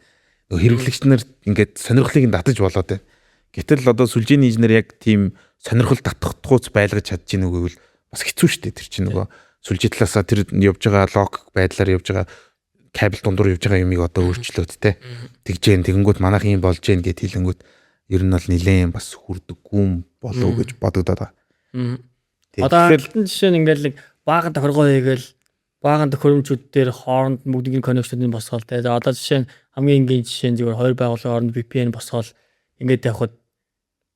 Нөгөө хэрэглэгч нар ингээд сонирхлыг нь татаж болоод байна. Гэтэл одоо сүлжээний инженер яг тийм сонирхол татахгүй байлгаж чадчих нүггүй бол бас хэцүү штэ. Тэр чинь нөгөө сүлжээ талаасаа тэр явж байгаа логик байдлаар явж байгаа кабель дундуур явж байгаа юмыг одоо өөрчлөөд те. Тэгж тэгэнгүүт манайх юм болж гэн гэд хэлэнгүүт ер нь бол нилээн бас хүрдэггүй болов гэж бодогдоод байгаа. Одоо алдан жишээ нь ингээл баахан тохиргоо хийгээл баахан төхөөрөмжүүд дээр хооронд бүгдийн коннекшныг босгоол те. Одоо жишээ нь хамгийн энгийн жишээ нь зүгээр хоёр байгууллагын хооронд VPN босгоол ингээд явхад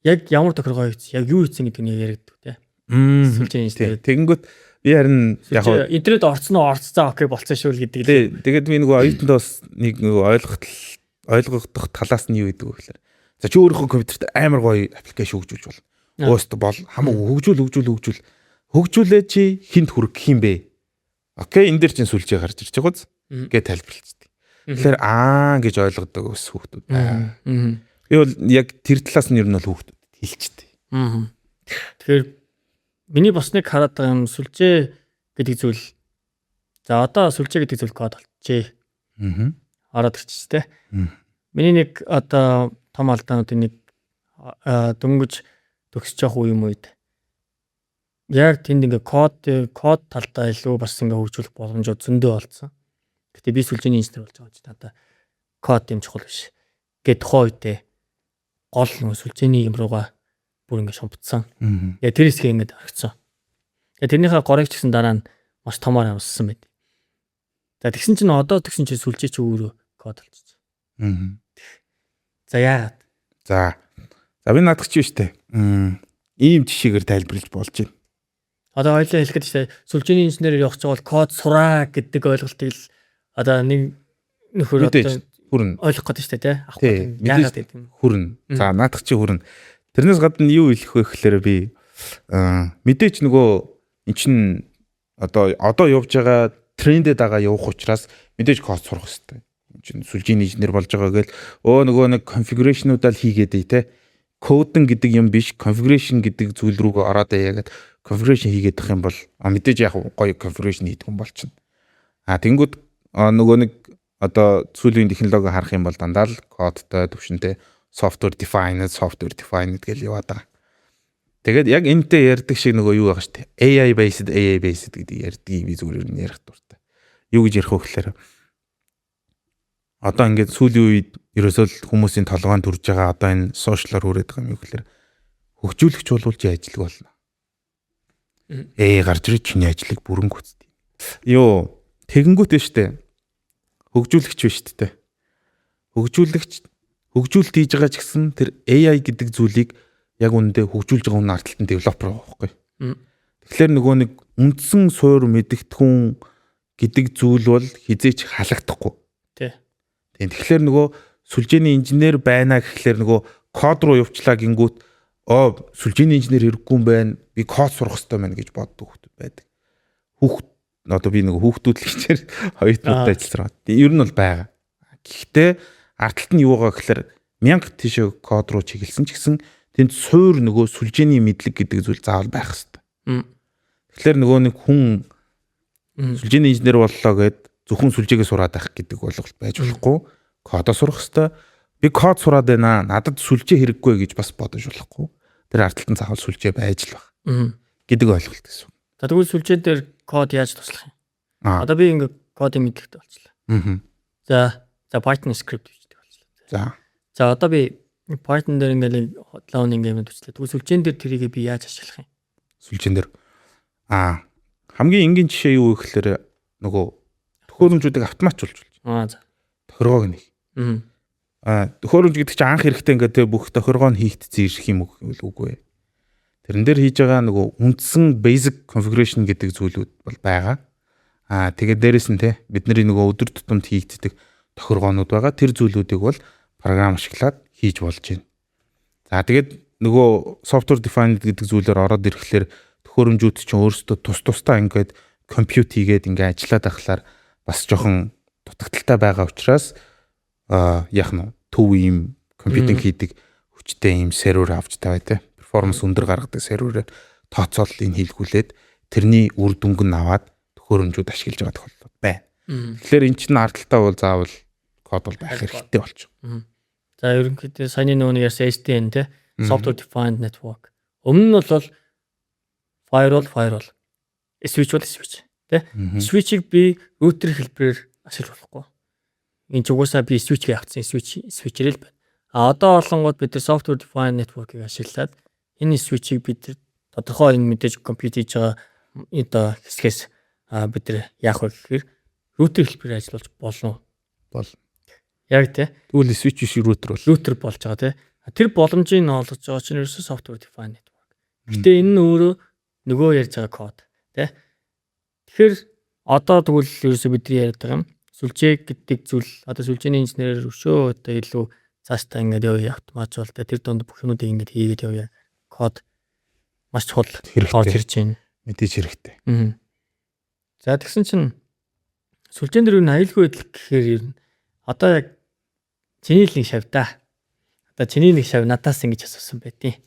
яг ямар тохиргоо хийсэн яг юу хийсэн гэдэг нь яригддаг те. Сүлжээ тэгэнгүүт би харин яг интернет орцсон окей болцсон шүү л гэдэг. Тэгээд би нөгөө оюутанд бас нэг ойлгох талаас нь юу гэдэг вэ гэхээр за чи өөрийнхөө компьютерт амар гоё аппликейшн хөгжүүлж болно. Өөстө бол хамаагүй хөгжүүлээ чи хинт хүрэх юм бэ? Окей, энэ дээр чинь сүлжээ гарч ирж байгааз гэж тайлбарлацдаг. Тэгэхээр гэж ойлгодог ус хүүхдүүд. Би бол яг тэр талаас нь ер нь бол хүүхдүүдэд хэлчихдээ. Тэгэхээр миний бас нэг хараад байгаа юм сүлжээ гэдэг зүйл. За одоо сүлжээ гэдэг зүйл код болчихжээ. Ороод ирчихсэн те. Миний нэг одоо том алдаануудын нэг дөнгөж төгсөж явах үе юм үед яг тэнд ингээ код талдаа илүү бас ингээ хөгжүүлэх боломжууд зөндөө олцсон. Гэтэ би сүлжээний инженер болж байгаа ч надаа код юм чухал биш. Гэт тухайн үедээ гол сүлжээний юм руугаа бүр ингээ шумбцсан. Тэгээ тэр хэсгээ ингээ орхицсан. Тэгээ тэрнийхээ горыг ч гэсэн дараа нь маш томоор амссан байд. За тэгсэн чинь одоо тэгсэн чинь сүлжээ чи өөрөө код болчихсон. За яагаад? За би наадах чи штэ. Ийм жишээгээр тайлбарлаж болж байна. Одоо хоёлаа хэлэхэд штэ сүлжээний инженерээр явах гэж бол код сураа гэдэг ойлголтыг л одоо нэг нөхөр одоо хүрнэ. ойлгох гэдэг штэ тий. Авахгүй яагаад гэдэг юм. Хүрнэ. За наадах чи хүрнэ. Тэрнээс гадна юу хэлэх вэ гэхээр би мэдээч нөгөө эн чин одоо явж байгаа трендэд байгаа явах учраас мэдээж код сурах хэрэгтэй. Эн чин сүлжээний инженер болж байгаа гэл нөгөө нэг конфигурэшнуудаа л хийгээд ий те. Кодинг гэдэг юм биш, конфигурэшн гэдэг зүйл рүүгээ ороод яагаад конфигурэшн хийгээд их юм бол мэдээж яг гоё конфигурэшн хийдэг юм болчихно. Тэнгүүд нөгөө нэг одоо сүүлийн технологи харах юм бол дандаа л кодтой төвшөнтэй software defined гэл яваад байгаа. Тэгээд яг энэтэй ярьдаг шиг нөгөө юу байгаа шүү дээ. AI based гэдэг ярьдгийг би зүгээр нь ярих дуртай. Юу гэж ярих вэ гэхээр одоо ингээд сүүлийн үед ерөөсөө л хүмүүсийн толгойн төрж байгаа одоо энэ сошиалар хүрээд байгаа юм юу гэхээр хөгжүүлэгч болвол чи ажил болно. Гарч ирэх чиний ажлыг бүрэн гүйцэтгэв. Тэгэнгүүт нь штэ. Хөгжүүлэгч биш штэ. Хөгжүүлэлт хийж байгаа ч гэсэн тэр AI гэдэг зүйлийг яг үүндээ хөгжүүлж байгаа хүн ардталтан девелопер байгаа байхгүй. Тэгэхээр нөгөө нэг үндсэн суур мэдгэдэгхүүн гэдэг зүйл бол хизээч халагдахгүй. Тэгэхээр нөгөө сүлжээний инженер байна гэхлээр нөгөө код руу явуулчлаа гингүүт сүлжээний инженер хэрэггүй юм байна. Би код сурах хэрэгтэй байна гэж боддог хүмүүс байдаг. Одоо би нөгөө хүүхдүүд л хичээр хоёр талтай ажиллаж байгаа. Ер нь бол байгаа. Гэхдээ ардталт нь юу байгаа гэхлээр 1000 тийш код руу чиглэсэн ч гэсэн тэнд суур нөгөө сүлжээний мэдлэг гэдэг зүйл заавал байх хэрэгтэй. Тэгэхээр нөгөө нэг хүн сүлжээний инженер боллоо гэд зөвхөн сүлжээгээ сураад байх гэдэг ойлголт байж болохгүй. Кодоо сурах хэрэгтэй. Би код сураад байна. Надад сүлжээ хэрэггүй гэж бас бодож болохгүй. Тэр ардталтан заавал сүлжээ байж л баг. Гэдэг ойлголт гэсэн. За тэгвэл сүлжээ дээр код яаж туслах юм? Одоо би ингээ кодын мэдлэгтэй болчихлоо. За Python script бичдэг болчихлоо. За одоо би Python дээр ингээл learning юм бичлээ. Тэгвэл сүлжээн дээр тэрийг би яаж ашиглах юм? Сүлжээн дээр хамгийн энгийн жишээ юу вэ гэхээр нөгөө төхөөрөмжүүдийг автоматжуулж болж. Тохиргоог нэг. Төхөөрөмж гэдэг чинь анх эрэхтэй ингээд бүх тохиргоо нь хийгдсэн ирэх юм үгүй. Тэрэн дээр хийж байгаа нөгөө үндсэн basic configuration гэдэг зүйлүүд бол байгаа. Тэгээд дээрэс нь бидний нөгөө өдөр тутамд хийгддэг тохиргоонууд байгаа. Тэр зүйлүүдийг бол програм ашиглаад хийж болж байна. За тэгээд нөгөө software defined гэдэг зүйлээр ороод ирэхлээр төхөөрөмжүүд чинь өөрсдөө тусдаа ингээд compute хийгээд ингээд ажиллаад ахлаар бас жоохон дутагдaltaй байгаа учраас яг нь төв ийм компьютинг хийдэг хүчтэй ийм сервер авч тавиад перформанс өндөр гаргадаг серверээр тооцооллыг хийлгүүлээд тэрний үр дүнг нь аваад төхөөрөмжүүд ашиглаж байгаа тохиолдол байна. Тэгэхээр эн чинь ардталтаа бол заавал код бол байх хэрэгтэй болчих. За ерөнхийдөө саяны нөгөө ярьсан SDN software defined network. Өмнө нь бол firewall, switch Switch-ийг би router хэлбэрээр ашиглах болохгүй. Энэ ч угаасаа би switch-ийг авчихсан switch-ээр л байна. Одоо олонгууд бид нар software defined network-ыг ашиглаад энэ switch-ийг бид тодорхой энэ мэдээж компьютер хийж байгаа одоо хэсгээс бид нар яах вэ гэхээр router хэлбэрээр ажиллаж болно. Яг тэгвэл switch шиг router болж байгаа Тэр боломжийг олгож байгаа чинь ерөөсөө software defined network. Гэтэ энэ нь өөрөө нөгөө ярьж байгаа код Тэгэхээр одоо тэгвэл ерөөсөө бидний яриад байгаа юм сүлжээ гэдэг зүйл одоо сүлжээний инженерээр өшөө одоо илүү цаастаа ингээд явъя автоматжуулалтаа тэр донд бүх юмудыг ингээд хийгээд явъя код маш чухал орж ирж байна мэдээж хэрэгтэй. За тэгсэн чинь сүлжээн дээр юу аюулгүй байдал гэхээр ер нь одоо яг чиний л нэг шав да. Одоо чиний нэг шав надаас ингэж асуусан байдیں۔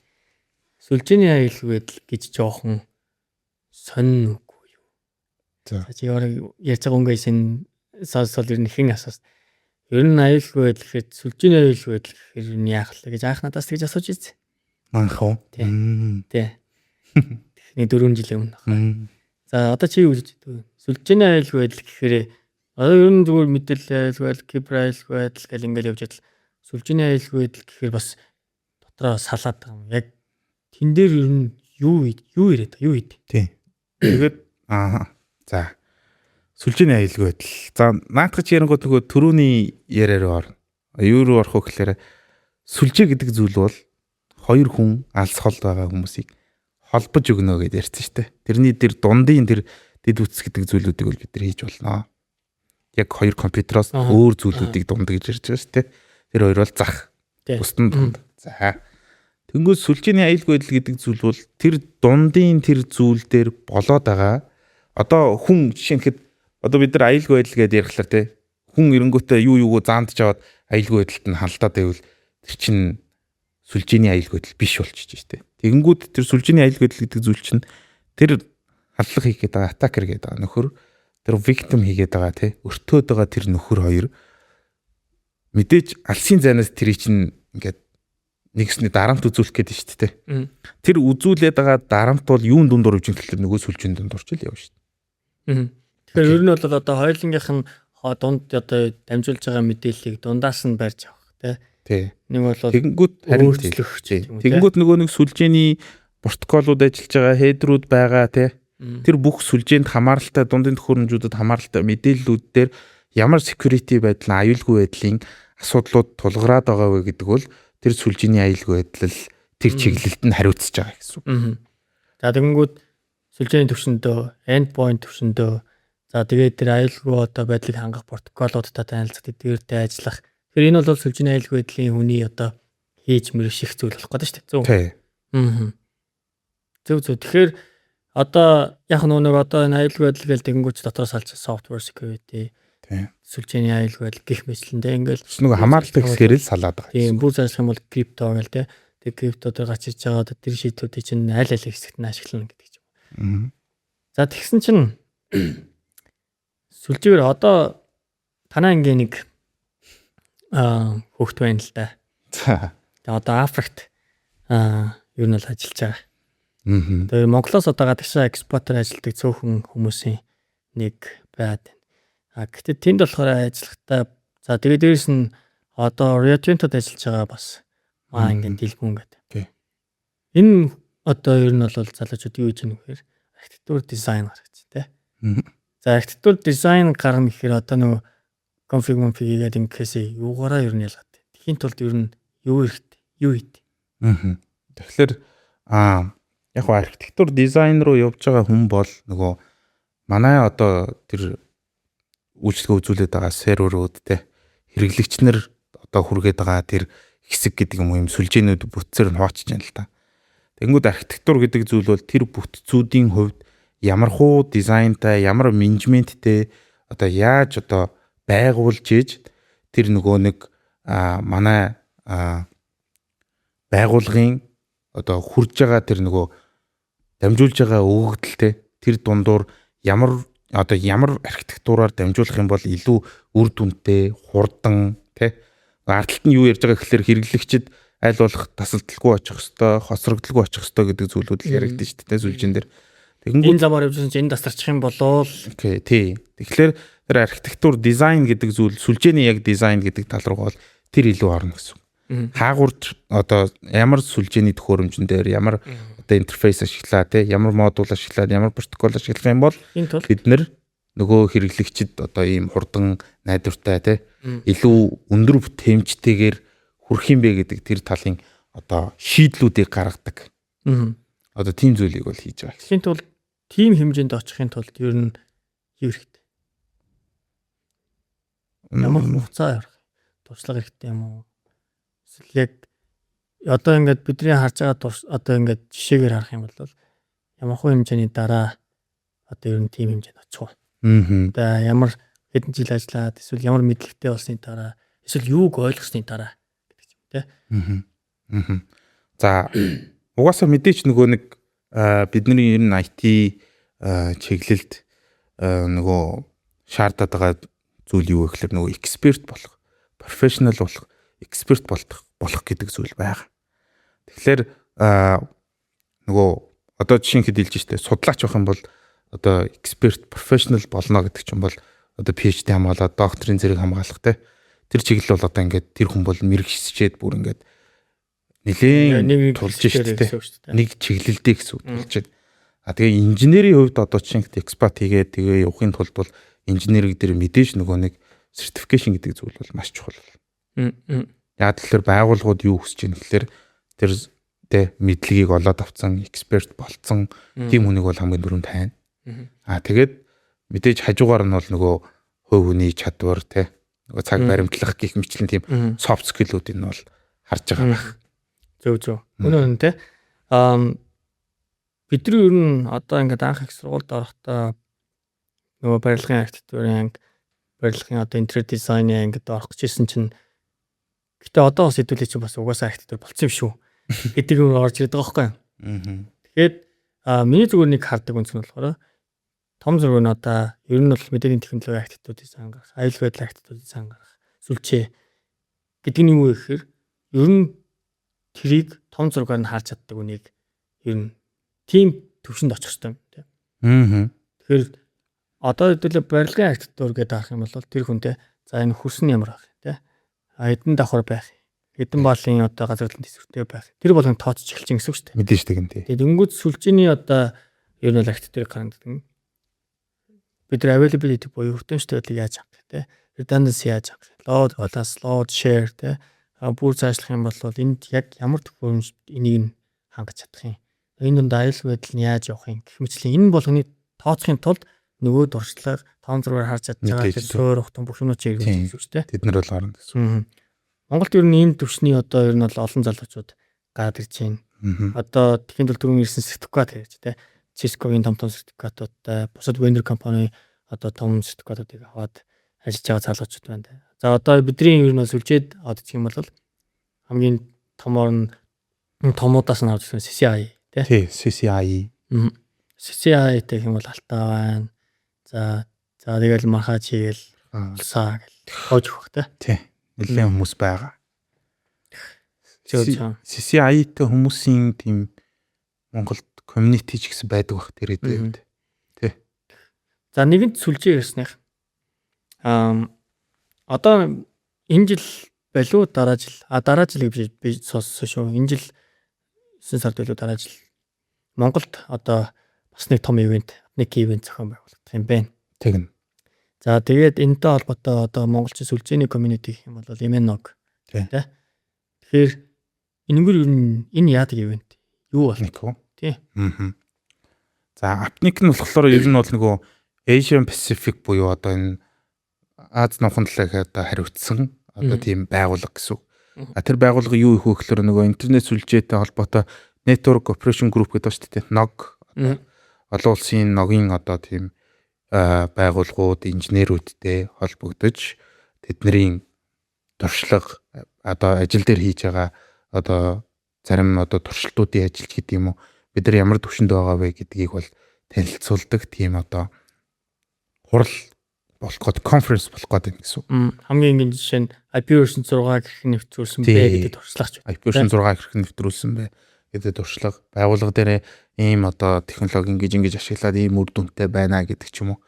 сүлжээний аюулгүй байдал гэж жоохон сонин үгүй юу? За. Чи ярьж байгаа үнгээс энэ сонсол ер нь хэн асуусан. Ер нь аюулгүй байдал гэхэд сүлжээний аюулгүй байдал гэхээр ер нь яах вэ гэж анх надаас тэгж асууж ирсэн. Манхуу. Тий. Тэхний 4 жилийн өмнө. За одоо чи юу гэж хэлдэг вэ? Сүлжээний аюулгүй байдал гэхээр одоо ер нь зүгээр мэдээлэл аюулгүй байдал, кибер аюулгүй байдал гэл ингээл явж идэл сүлжээний аюулгүй байдал гэхээр бас дотроо салаад байгаа юм. Яг тэн дээр ер нь юу яриад байгаа юу ид. Тий. Тэгээд за сүлжээний аюулгүй байдал. За наадах чи ярингууд нөгөө төрөүний яриа руу орно. Юу руу орох вэ гэхээр сүлжээ гэдэг зүйл бол хоёр хүн алс хол байгаа хүмүүсийг холбож өгнө гэдээ ярьсан шүү дээ. Тэрний тэр дундын тэр дэд үтс гэдэг зүйлүүдийг бол бид нар хийж болно. Яг хоёр компьютероос өөр зүйлүүдийг дунд гэж ярьж байгаа шүү дээ. Тэр хоёр бол зах. Бусдын дунд. За. Тэнгүүд сүлжээний аюулгүй байдал гэдэг зүйл бол тэр дундын тэр зүйл дээр болоод байгаа. Одоо хүн жишээлхэд одоо бид нар аюулгүй байдал гэдээ ярихлаар те хүн эренгүүтээ юу юугаа заандж аваад аюулгүй байдалд нь халдаад байвал тэр чинь сүлжээний аюулгүй байдал биш болчихж штэ. Тэгэнгүүт тэр сүлжээний аюулгүй байдал гэдэг зүйл чинь тэр халдлага хийгээд байгаа атакер гэдэг байгаа нөхөр тэр victim хийгээд байгаа те өртөөд байгаа тэр нөхөр хоёр мэдээж алсын зайнаас тэрий чинь ингээд нэгсний дарамт үзүүлэх гэдэг шүү дээ. Тэр үзүүлээд байгаа дарамт бол юун дундуур өвчин гэхэлэр нөгөө сүлжээний дундуур ч л явна шүү дээ. Тэгэхээр ер нь бол одоо хоёулынгийнх нь дунд одоо дамжуулж байгаа мэдээллийг дундаас нь барьж авах тий. Нэг бол тэгэнгүүт харин тэгэнгүүт нөгөө нэг сүлжээний протоколууд ажиллаж байгаа хедрүүд байгаа тий. Тэр бүх сүлжээнд хамааралтай дундын төхөөрөмжүүдэд хамааралтай мэдээллүүд дээр ямар security байдал аюулгүй байдлын асуудлууд тулгараад байгаа вэ гэдэг бол тэр сүлжээний аюулгүй байдал тэр чиглэлд нь хариуцж байгаа гэсэн үг. За тэгэнгүүт сүлжээний төвшөндөө endpoint төвшөндөө за тэгээд тэр аюулгүй одоо байдлыг хангах протоколуудтай танилцах тэдгээртэй ажиллах. Тэгэхээр энэ бол сүлжээний аюулгүй байдлын хүний одоо хийж мэрэгших зүйл болох гэдэг шүү дээ. Зөв. Тэгэхээр одоо яг нэг одоо энэ аюулгүй байдал гэж тэгэнгүүт дотроос алж software security сүлжээний аюулгүй байдал гих мэтлэндээ ингээл нөгөө хамааралтай хэсгээр л салаад байгаа. Тийм бүр зайлшгүй юм бол крипто гэл те. Тэг крипто дээр гачиж байгаа тэр шийдвүүдийг чинь аль аль хэсэгт нь ашиглана гэдэг юм. За тэгсэн чинь сүлжээгээр одоо танаа ингээ нэг хөвгт байна л да. За. Тэгээ одоо Африкт ер нь л ажиллаж байгаа. Тэгээ Монголоос одоо гадагшаа экспортер ажилладаг цөөхөн хүмүүсийн нэг байд. Гэхдээ тэнд болохоор ажиллахдаа за тэгээ дээрэс нь одоо Rio Tinto-д ажиллаж байгаа бас ингээ дэлгүүн гэдэг. Энэ одоо ер нь бол залуучууд юу гэж юм гэхээр архитектур дизайн гаргаж тий. За архитектур дизайн гарна гэхээр одоо нөгөө config гэдэг ингэхээс юугаараа ер нь ялгаад. Тэхийн тулд ер нь юу хэрэгтэй? Юу ид? Тэгэхээр яг архитектур дизайн руу явж байгаа хүн бол нөгөө манай одоо тэр үйлчлэгээ үзүүлээд байгаа серверүүд те хэрэглэгч нар одоо хүргээд байгаа тэр хэсэг гэдэг юм сүлжээнүүд бүтцээр нь хуваачиж байна л та. Тэнгүүд архитектур гэдэг зүйл бол тэр бүтцүүдийн хувьд ямар хуу дизайнтай, ямар менежменттэй одоо яаж одоо байгуулж ийж тэр нөгөө нэг манай байгууллагын одоо хурж байгаа тэр нөгөө дамжуулж байгаа өгөгдөлтэй тэр дундуур ямар архитектураар дамжуулах юм бол илүү үр дүнтэй, хурдан тий ард талд нь юу ярьж байгаа гэхээр хэрэглэгчид аль болох тасалдалгүй очих хэвээр, хоцрогдолгүй очих хэвээр гэдэг зүйлүүд л яригдэн шүү дээ сүлжээн дээр. Энэ замаар явжсэн чинь энэ тасарчих юм болоо л тий. Тэгэхээр тэр архитектур дизайн гэдэг зүйл сүлжээний яг дизайн гэдэг тал руу бол тэр илүү орно гэсэн. Хаагурч одоо ямар сүлжээний төхөөрөмжн дээр ямар одоо интерфейс ашиглаа тий ямар модуль ашиглаад ямар протокол ашиглах юм бол бид нэр нөгөө хэрэглэгчид одоо ийм хурдан найдвартай тий илүү өндөр бүтээмжтэйгээр хүрх юм бэ гэдэг тэр талын одоо шийдлүүдийг гаргадаг. Одоо тийм зүйлийг бол хийж байгаа. Тэхийн тулд тийм хэмжээнд очихын тулд ер нь юу хэрэгтэй? Ямар хугацаа явах? Туршлага хэрэгтэй юм уу? Эсвэл яг одоо ингээд бидний харж байгаа одоо ингээд жишээгээр харах юм бол ямар хөө хэмжээний дараа одоо ер нь тийм хэмжээнд очих вэ? Одоо ямар хэдэн жил ажиллаад эсвэл ямар мэдлэгтэй болсны дараа эсвэл юуг ойлгосны дараа гэдэг юм те. За угаасаа мэдээч нөгөө нэг бидний ер нь IT чиглэлд нөгөө шаардаад байгаа зүйл юу гэхээр нөгөө эксперт болох, профешнл болох, эксперт болох гэдэг зүйл байгаа. Тэгэхээр нөгөө одоо жишээлхэд хэлж штэ судлаач байх юм бол одоо эксперт, профешнл болно гэдэг чинь бол одоо PhD хамгаалаад докторийн зэрэг хамгаалах те. Тэр чиглэл бол одоо ингээд тэр хүн бол мэрэгчсчээд бүр ингээд нэлээд тулж штэ. Нэг чиглэлдээ гэсэн үг тулж байна. Тэгээ инженерийн хувьд одоо жишээлхэд экспат хийгээд тэгээ явахын тулд бол инженеринг дээр мэдээж нөгөө нэг сертификейшн гэдэг зүйл бол маш чухал. Яг тэгэхээр байгууллагууд юу хүсэж байна гэхээр тэр мэдлэгийг олоод авсан, эксперт болцсон тийм хүнийг бол хамгийн дөрөнд тайна. Тэгээд мэдээж хажуугаар нь бол нөгөө хувь хүний чадвар нөгөө цаг баримтлах гэх мэтлэн тийм soft skill-уудыг нь бол харж байгаа байх. Зөв. Үнэн те. Бидний ер нь одоо ингээд анх их сургуульд орохдоо нөгөө барилгын архитектурын анги, барилгын одоо интерьер дизайны ангид орох гэжсэн чинь гэтээ одоо бас хэдүүлээ чинь бас угаасаа архитектур болцсон юм шүү гэдэг юм орж ирдэг байхгүй юу. Тэгэхээр миний зүгээр нэг хардаг үнс нь болохоор том зураг нь одоо ер нь бол мэдээний технологи архитектур дизайн гаргах, аюул байдал архитектур дизайн гаргах, сүлжээ гэдэг нь юу вэ гэхээр ер нь тэрийг том зургаар нь харж чаддаг үнийг ер нь тийм төвшөнд очих хэрэгтэй юм тийм. Тэгэхээр одоо хэдүүлээ барилгын архитектур гэдэг арах юм бол тэр хүнтэй за энэ хөрс нь ямар байх тийм. Хэдэн давхар байх, хэдэн балын одоо газарлын төсвөртэй байх. Тэр болгон тооцож эхэлж гин гэсэн үг шүү дээ. Мэдээж тэгэн тий. Тэгээд өнгөц сүлжээний одоо ер нь архитектурыг гаргадаг. Бид нар availability буюу хүртээмжтэй байдлыг яаж хангах тийм. Redundancy яаж хангах. Load, balance, load share тийм. Бүр цаашлах юм бол энд яг ямар төхөөрөмж энийг хангаж чадах юм. Энэ дунд аюул байдал нь яаж явах юм гэх мэтлэн энэ болгоныг тооцохын тулд нөгөө дуршлаг том зургаар харж чадж байгаа тэр суурь ухтан бүх юмнууд чиг гэсэн үг шүү дээ. Тэд нар бол гарна гэсэн. Монголд ер нь ийм төвшний одоо ер нь бол олон залуучууд гараад ирж байна. Одоо тэхийн тул түрүүн ирсэн сертификат гэж тийм. Cisco-гийн том сертификатуудтай бусад vendor компани одоо том сертификатуудыг аваад ажиллаж байгаа залуучууд байна. За одоо бидний ер нь сүлжээд аваад гэх юм бол хамгийн томоор нь томуудаас нь авч ирсэн CCI тий, CCI. CCI гэх юм бол алтаа байна. За тэгэл мархаа чигээл улсаа гэл хоож өгөх тий. Нэлээд хүмүүс байгаа. Зөв. CCI-тэй хүмүүсийн тийм Монголд community ч гэсэн байдаг бах тэр үед. Тий. За нэгэнт сүлжээ ирснийх. Одоо энэ жил балуу дараа жил би сонссон шүү. Энэ жил 9 сард байлуу дараа жил Монголд одоо бас нэг том ивент зохион байгуулагдах юм байна. Тэгнэ. За тэгээд энэтэй холбоотой одоо монголчин сүлжээний community гэх юм бол Emenog тий. Тэгэхээр энэгээр ер нь энэ яадаг ивент юу болох тий. За Апник нь болохоор ер нь бол нөгөө Asian Pacific буюу одоо энэ Аз нухан талыг одоо хариуцсан одоо тийм байгууллага гэсэн. Тэр байгууллага юу их вэ гэхээр нөгөө интернет сүлжээтэй холбоотой Network Operation Group гэдэг ба шүү дээ. NOG олон улсын ногийн одоо тийм байгууллагууд, инженерүүдтэй холбогдож тэдний туршлага одоо ажил дээр хийж байгаа одоо зарим одоо туршилтуудын ажилч гэдэг юм уу бид нар ямар төвшөнд байгаа вэ гэдгийг бол танилцуулдаг тийм одоо хурал болох гээд конференс болох гээд байна гэсэн. Хамгийн энгийн жишээ нь IP version 6 гэх нэвтрүүлсэн бэ гэдэг туршлагач. IP version 6 гэх нэвтрүүлсэн бэ гэдэг туршлага байгууллага дээр ийм одоо технологи ингэж ашиглаад ийм үр дүнтэй байна гэдэг ч юм уу.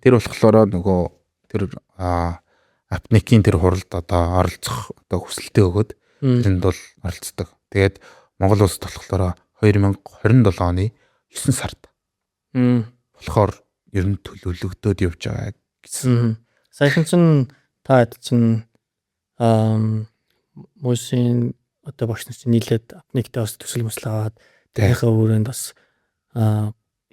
Тэр болохоор нөгөө тэр Апникийн тэр хуралд одоо оролцох одоо хүсэлтээ өгөөд тэрэнд бол оролцдог. Тэгээд Монгол улсад болохоор 2027 оны 9 сард болохоор ер нь төлөвлөгдөөд явж байгаа гэсэн. Саяхан чинь та чинь мөсийн одоо багш нар чинь нийлээд Апниктэй бас төсөл мөсөл аваад тэрийнхээ өөрөнд бас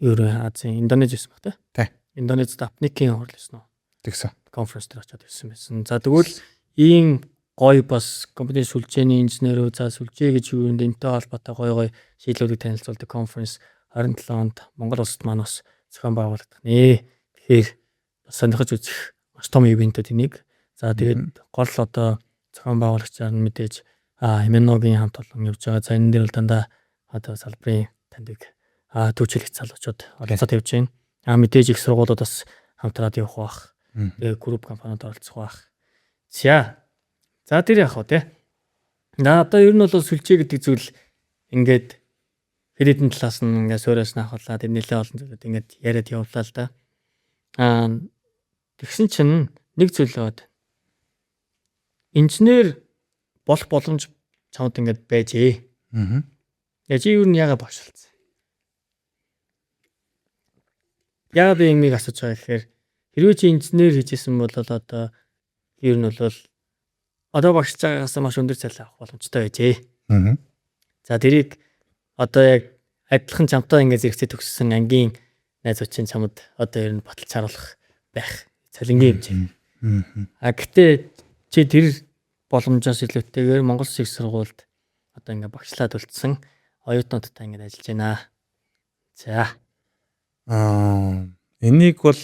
Еврын Азийн Индонез байсан баг тий. Индонезд Апникийн хурал байсан уу? Тэгсэн. Конференс дээр очиод ирсэн байсан. За тэгвэл ийм гоё бас компьютер сүлжээний инженерүүд за сүлжээ гэж юу юм энэтэй холбоотой гоё шийдлүүдийг танилцуулдаг конференс 27 онд Монгол улсад маань бас зохион байгуулагдах нэ. Тэгэхээр бас сонирхож үзэх маш том ивэнтүүд энийг. За тэгээд гол одоо зохион байгуулагчаар нь мэдээж Emenog-ийн хамт олон явж байгаа. За энэ дээр бол дандаа одоо салбарын таньдаг төвчлэгч залуучууд оролцоод явж байна. Мэдээж их сургуулиуд бас хамтраад явах бах. Тэгээ групп компаниуд оролцох бах. За тэр яах вэ те? Одоо ер нь бол сүлжээ гэдэг зүйл ингээд хэдийн талаас нь ингээд суурьас нь авахлаа тэр нэлээд олон зүйлүүд ингээд яриад явлаа л да. Тэгсэн чинь нэг зүйл бод. Инженер болох боломж чамд ингээд байжээ. Яа чи юу нь яагаад багшилсан? Яагаад юмыг асууж байгаа гэхээр хэрвээ чи инженер хийжсэн бол одоо ер нь бол одоо багшиж байгаагаас маш өндөр цалин авах боломжтой байжээ. За тэрийг одоо яг адилхан чамтай ингээд зэрэгцээ төгссөн ангийн найзууд чинь чамд одоо ер нь баталж харуулах байх цалингийн хэмжээ. Гэтээ чи тэр боломжоос илүүтэйгээр Монгол Улсын их сургуульд одоо ингээд багшлаад үлдсэн оюутнуудтай ингээд ажиллаж байна. За. Энийг бол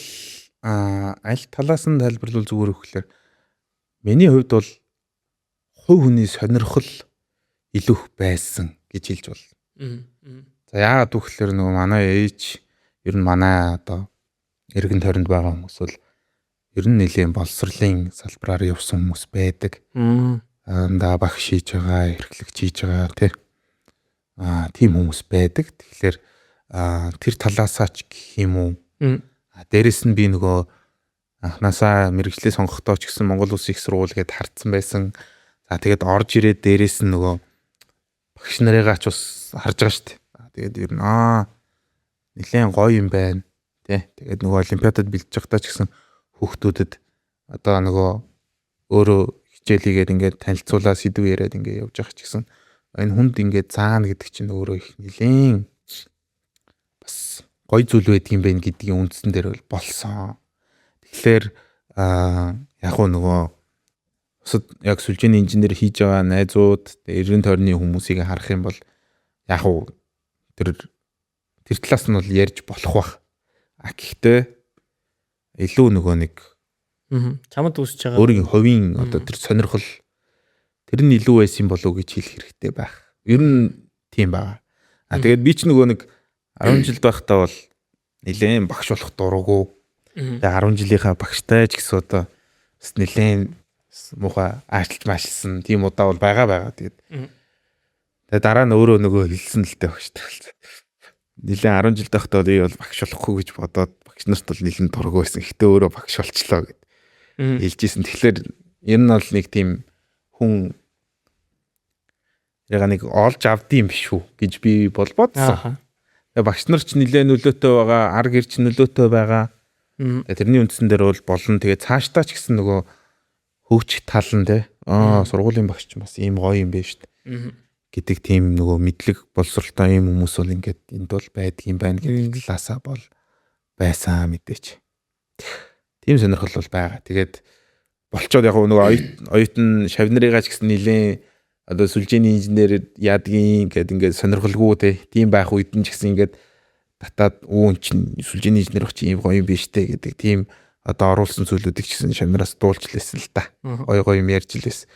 аль талаас нь тайлбарлавал зүгээр өгөхлөөр миний хувьд бол хувь хүний сонирхол илүү байсан гэж хэлж болно. За яагаад гэвэл нөгөө манай ээж ер нь манай одоо эргэн тойронд байгаа хүмүүс бол ер нь нэлийн боловсролын салбараар явсан хүмүүс байдаг. Багш хийж байгаа, эрхлэгч хийж байгаа тийм хүмүүс байдаг. Тэгэхээр тэр талаасаа ч гэх юм уу. Дээрэс нь би нөгөө анханасаа мэргэжлээ сонгохдоо ч гэсэн Монгол Улсын их сургууль гээд хардсан байсан. За тэгээд орж ирээд дээрэс нь нөгөө багш нарыгаа ч бас харж байгаа шүү дээ. Тэгээд ер нь нэлээд гоё юм байна. Тэгээд нөгөө олимпиадад бэлдэж байхдаа ч гэсэн хүүхдүүдэд одоо нөгөө өөрөө хичээлийгээд ингээд танилцуулаад сэдв яриад ингээд явж байгаа ч гэсэн энэ хүнд ингээд заана гэдэг чинь өөрөө их нэлээд бас гоё зүйл байдаг юм байна гэдгийн үндсэн дээр болсон. Тэгэхээр яг нөгөө яг сүлжээний инженер хийж байгаа найзууд эргэн тойрны хүмүүсийг харах юм бол яг тэр талаас нь бол ярьж болох бах. Гэхдээ илүү нөгөө нэг чамд үсэж байгаа өөрийн хувийн одоо тэр сонирхол тэр нь илүү байсан болов уу гэж хэлэх хэрэгтэй байх. Ер нь тийм байгаа. Тэгээд би ч нөгөө нэг 10 жил байхдаа бол нэлээд багш болох дурггүй. Тэгээд 10 жилийнхаа багштай ч гэсэн одоо нэлээд муухай аачлж маашилсан тийм удаа бол байгаа. Тэгээд дараа нь өөрөө нөгөө хэлсэн л дээ багштай болсон. Нэлээд 10 жил байхдаа би бол багш болохгүй гэж бодоод багш нарт бол нэлээд дурггүй байсан. Гэтэ өөрөө багш болчлоо гэд хэлжсэн. Тэгэхээр ер нь бол нэг тийм хүн яг нэг олж авдсан юм биш үү гэж би бол бодсон. Багш нар ч нэлээд нөлөөтэй байгаа, ар гэр ч нөлөөтэй байгаа. Тэрний үндсэн дээр бол болно. Тэгээд цаашдаа ч гэсэн нөгөө хөгжих тал нь сургуулийн багш ч бас ийм гоё юм байна шүү дээ. Гэдэг тийм нөгөө мэдлэг боловсролтой ийм хүмүүс бол ингээд энд бол байдаг юм байна гэдэг талаасаа бол байсан мэдээч. Тийм сонирхол бол байгаа. Тэгээд болчоод яг нөгөө оюутан шавнарыгаа ч гэсэн нэлээд одоо сүлжээний инженер яадгийн гэдэг ингээд сонирхолгүй тийм байх үед нь ч гэсэн ингээд татаад эн чинь сүлжээний инженер ч ийм гоё юм биш үү гэдэг тийм одоо оруулсан зүйлүүдийг ч гэсэн шавнараас дуулж лээсэн л та. Гоё юм ярьж лээс.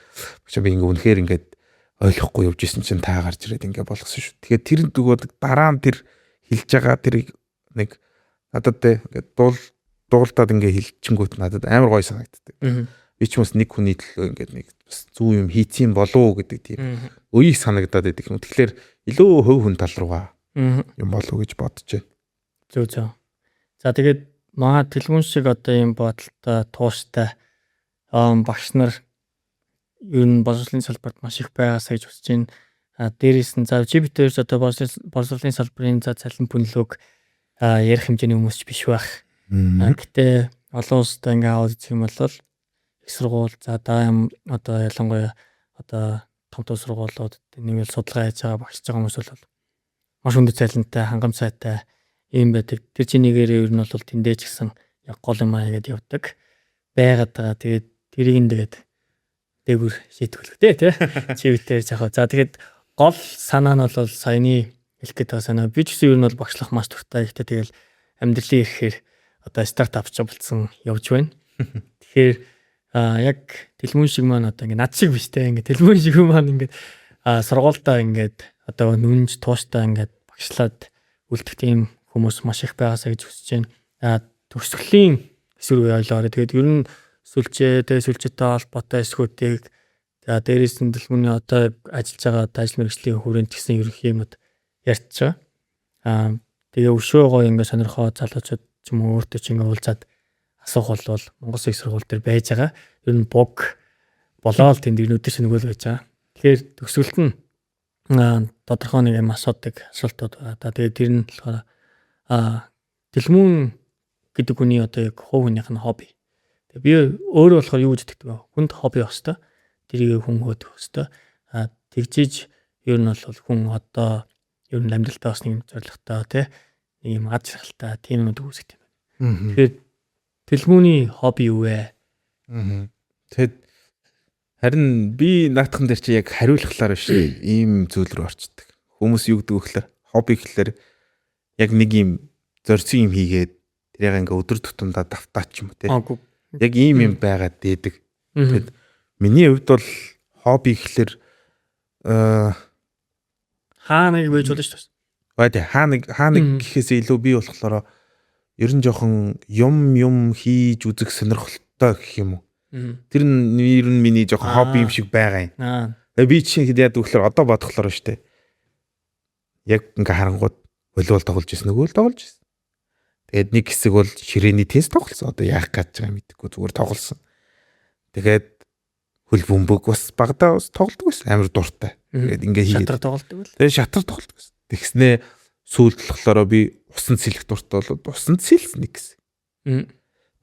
Багш би ингээд үнэхээр ингээд ойлгохгүй явж исэн чинь та гарч ирээд ингээд болгосон шүү. Тэгэхээр тэр дөгөөд дараа нь тэр хэлж байгаа тэр нэг надад ингээд дуулдаад ингээд хэлчихэнгүүт надад амар гоё санагддаг. Би ч бас нэг хүний төлөө ингээд нэг бас зүү юм хийцэн болов уу гэдэг тийм үеийг санагдаад байдаг юм. Тэгэхээр илүү хөв хүн тал руугаа юм болов уу гэж бодож байна. Зөө. За тэгээд маа тэлгүүн шиг одоо юм бодолтой тууштай багш нар ер нь боловсролын салбарт маш их байгаасаа гэж үзэж байна. Дээрээс нь за GPT-ээс одоо боловсролын салбарын цалин пүнлөг ярих хэмжээний хүмүүс ч биш байх. Гэтэ олон улстай ингээ аваад үзэх юм бол их сургууль за одоо ялангуяа одоо том сургуулиуд нэг л судалгаа хийж байгаа багшиж байгаа хүмүүс бол маш өндөр цалинтай, хангам сайтай юм байдаг. Тэр чинь нэгээр ер нь бол тэндээ ч гэсэн яг гол юм аягаад явдаг байгаад байгаа. Тэгээд тэрийг дээгүр шийтгүүлэхтэй тий. Чивтээр жахаа. За тэгээд гол санаа нь бол саяны хэлэх гээд байгаа санаа. Би ч гэсэн ер нь бол багшлах маш дуртай. Гэхдээ тэгэл амьдралын ирэхээр одоо стартап ч болцсон явж байна. Тэгэхээр яг тэлмүүн шиг маань одоо ингээ над шиг биш те ингээ тэлмүүн шиг маань ингээ сургуультай ингээд одоо нүнж тууштай ингээд багшлаад үлдэх тийм хүмүүс маш их байгаасаа гэж хүсэж байна. Төгсгөлийн эсвэр ойлоорой. Тэгээд ер нь сүлжээтэй холбоотой эсгүүдийг за дээрээс нь дэлгүүрийн одоо ажиллаж байгаа ажил мэргэжлийн хүрээнд гэсэн ерөнхий юмуд ярьж байгаа. Тэгээ өшөөгөө ингээд сонирхоо залуучууд ч юм уу өөртөө ч ингээд уулзаад асуух бол Монгол Улсын сургууль дээр байж байгаа. Ер нь бог болоод тэнд өнөөдөр шингүүл байж байгаа. Тэгэхээр төгсгөлт нь тодорхой нэг юм асуудаг асуултууд байгаа. Тэгээд тэр нь болохоор дэлгүүн гэдэг хүний одоо яг хувь хүнийх нь хобби. Тэгээ би өөрөө болохоор юу гэж хэлдэг вэ? Хүнд хобби байх хэвээр. Тэрийг хүн хөдөх хэвээр. Тэгжиж ер нь бол хүн одоо ер нь амьдралтаа бас нэг зорилготой тий нэг юм аз жаргалтай тийм юмуд үүсгэж байна. Тэгэхээр дэлгүүний хобби юу вэ? Тэгэд харин би наадхан дээр чи яг хариулахлаар биш ийм зүйл рүү орчдөг. Хүмүүс юу гэдэг вэ гэхээр хобби гэхэлэр яг нэг юм зорьсон юм хийгээд тэрийг ингээ өдөр тутамдаа давтаач юм уу те. Яг ийм юм байгаад дээдэг. Тэгэд миний хувьд бол хобби гэхэлэр хаа нэг байж болно шүү дээ. Бай хаа нэг гэхээс илүү би болохоор ер нь жоохон юм хийж үзэх сонирхолтой гэх юм уу. Тэр нь ер нь миний жоохон хобби юм шиг байгаа юм. Би чинь яд гэхэлэр одоо бодохлоор штэ. Яг ингээ харангууд волейбол тоглож ирсэн нөгөө л тоглож ирсэн. Тэгээд нэг хэсэг бол ширээний тест тоглосон. Одоо яах гэж байгаа мэдэхгүй зүгээр тоглосон. Тэгээд хөл бөмбөг бас багадаа бас тоглодог байсан. Амар дуртай. Тэгээд ингээ хийгээд шатар тоглодог байл. Тэгээд шатар тоглодог байсан. Тэгснээ сүүлд болохоор би усанд сэлэх дуртай болоод усанд сэлсэн нэг гэсэн.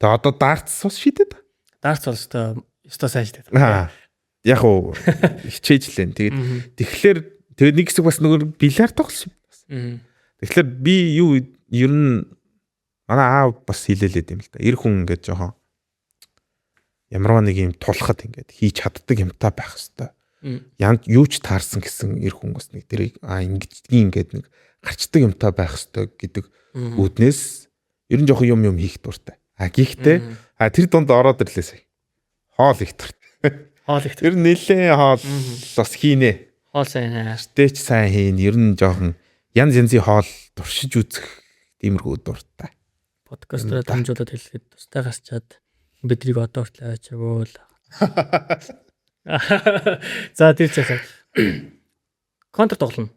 Тэгээд одоо дартс бас шидэд. Дартс бол өстой сайн шидэд. Яг уу хичээж лэн. Тэгэхээр тэгээд нэг хэсэг бас нөгөө бильярд тоглосон юм. Тэгэхээр би юу ер нь манай аав бас хэлээлээд юм л да. Эр хүн ингээд жоохон ямарваа нэг юм тулахад ингээд хийж чаддаг юмтай байх хэвээр. Юу ч таарсан гэсэн эр хүн бас нэг тэрийг ингээд нэг гарчдаг юмтай байх хэвээр гэдэг үүднээс ер нь жоохон юм хийх дуртай. Гэхдээ тэр дунд ороод ирлээ сая. Хоол их дуртай. Хоол их. Тэр нэлээ хоол бас хийнэ. Хоол сайн аа. Стэйч сайн хийн. Ер нь жоохон янз янзын хоол туршиж үзэх тиймэрхүү дуртай. Подкастаар дамжуулаад хэлэхэд тустайгаас чад бидрийг одоо хүртэл авчаагүй л. За тэр часаа. Контр тоглоно.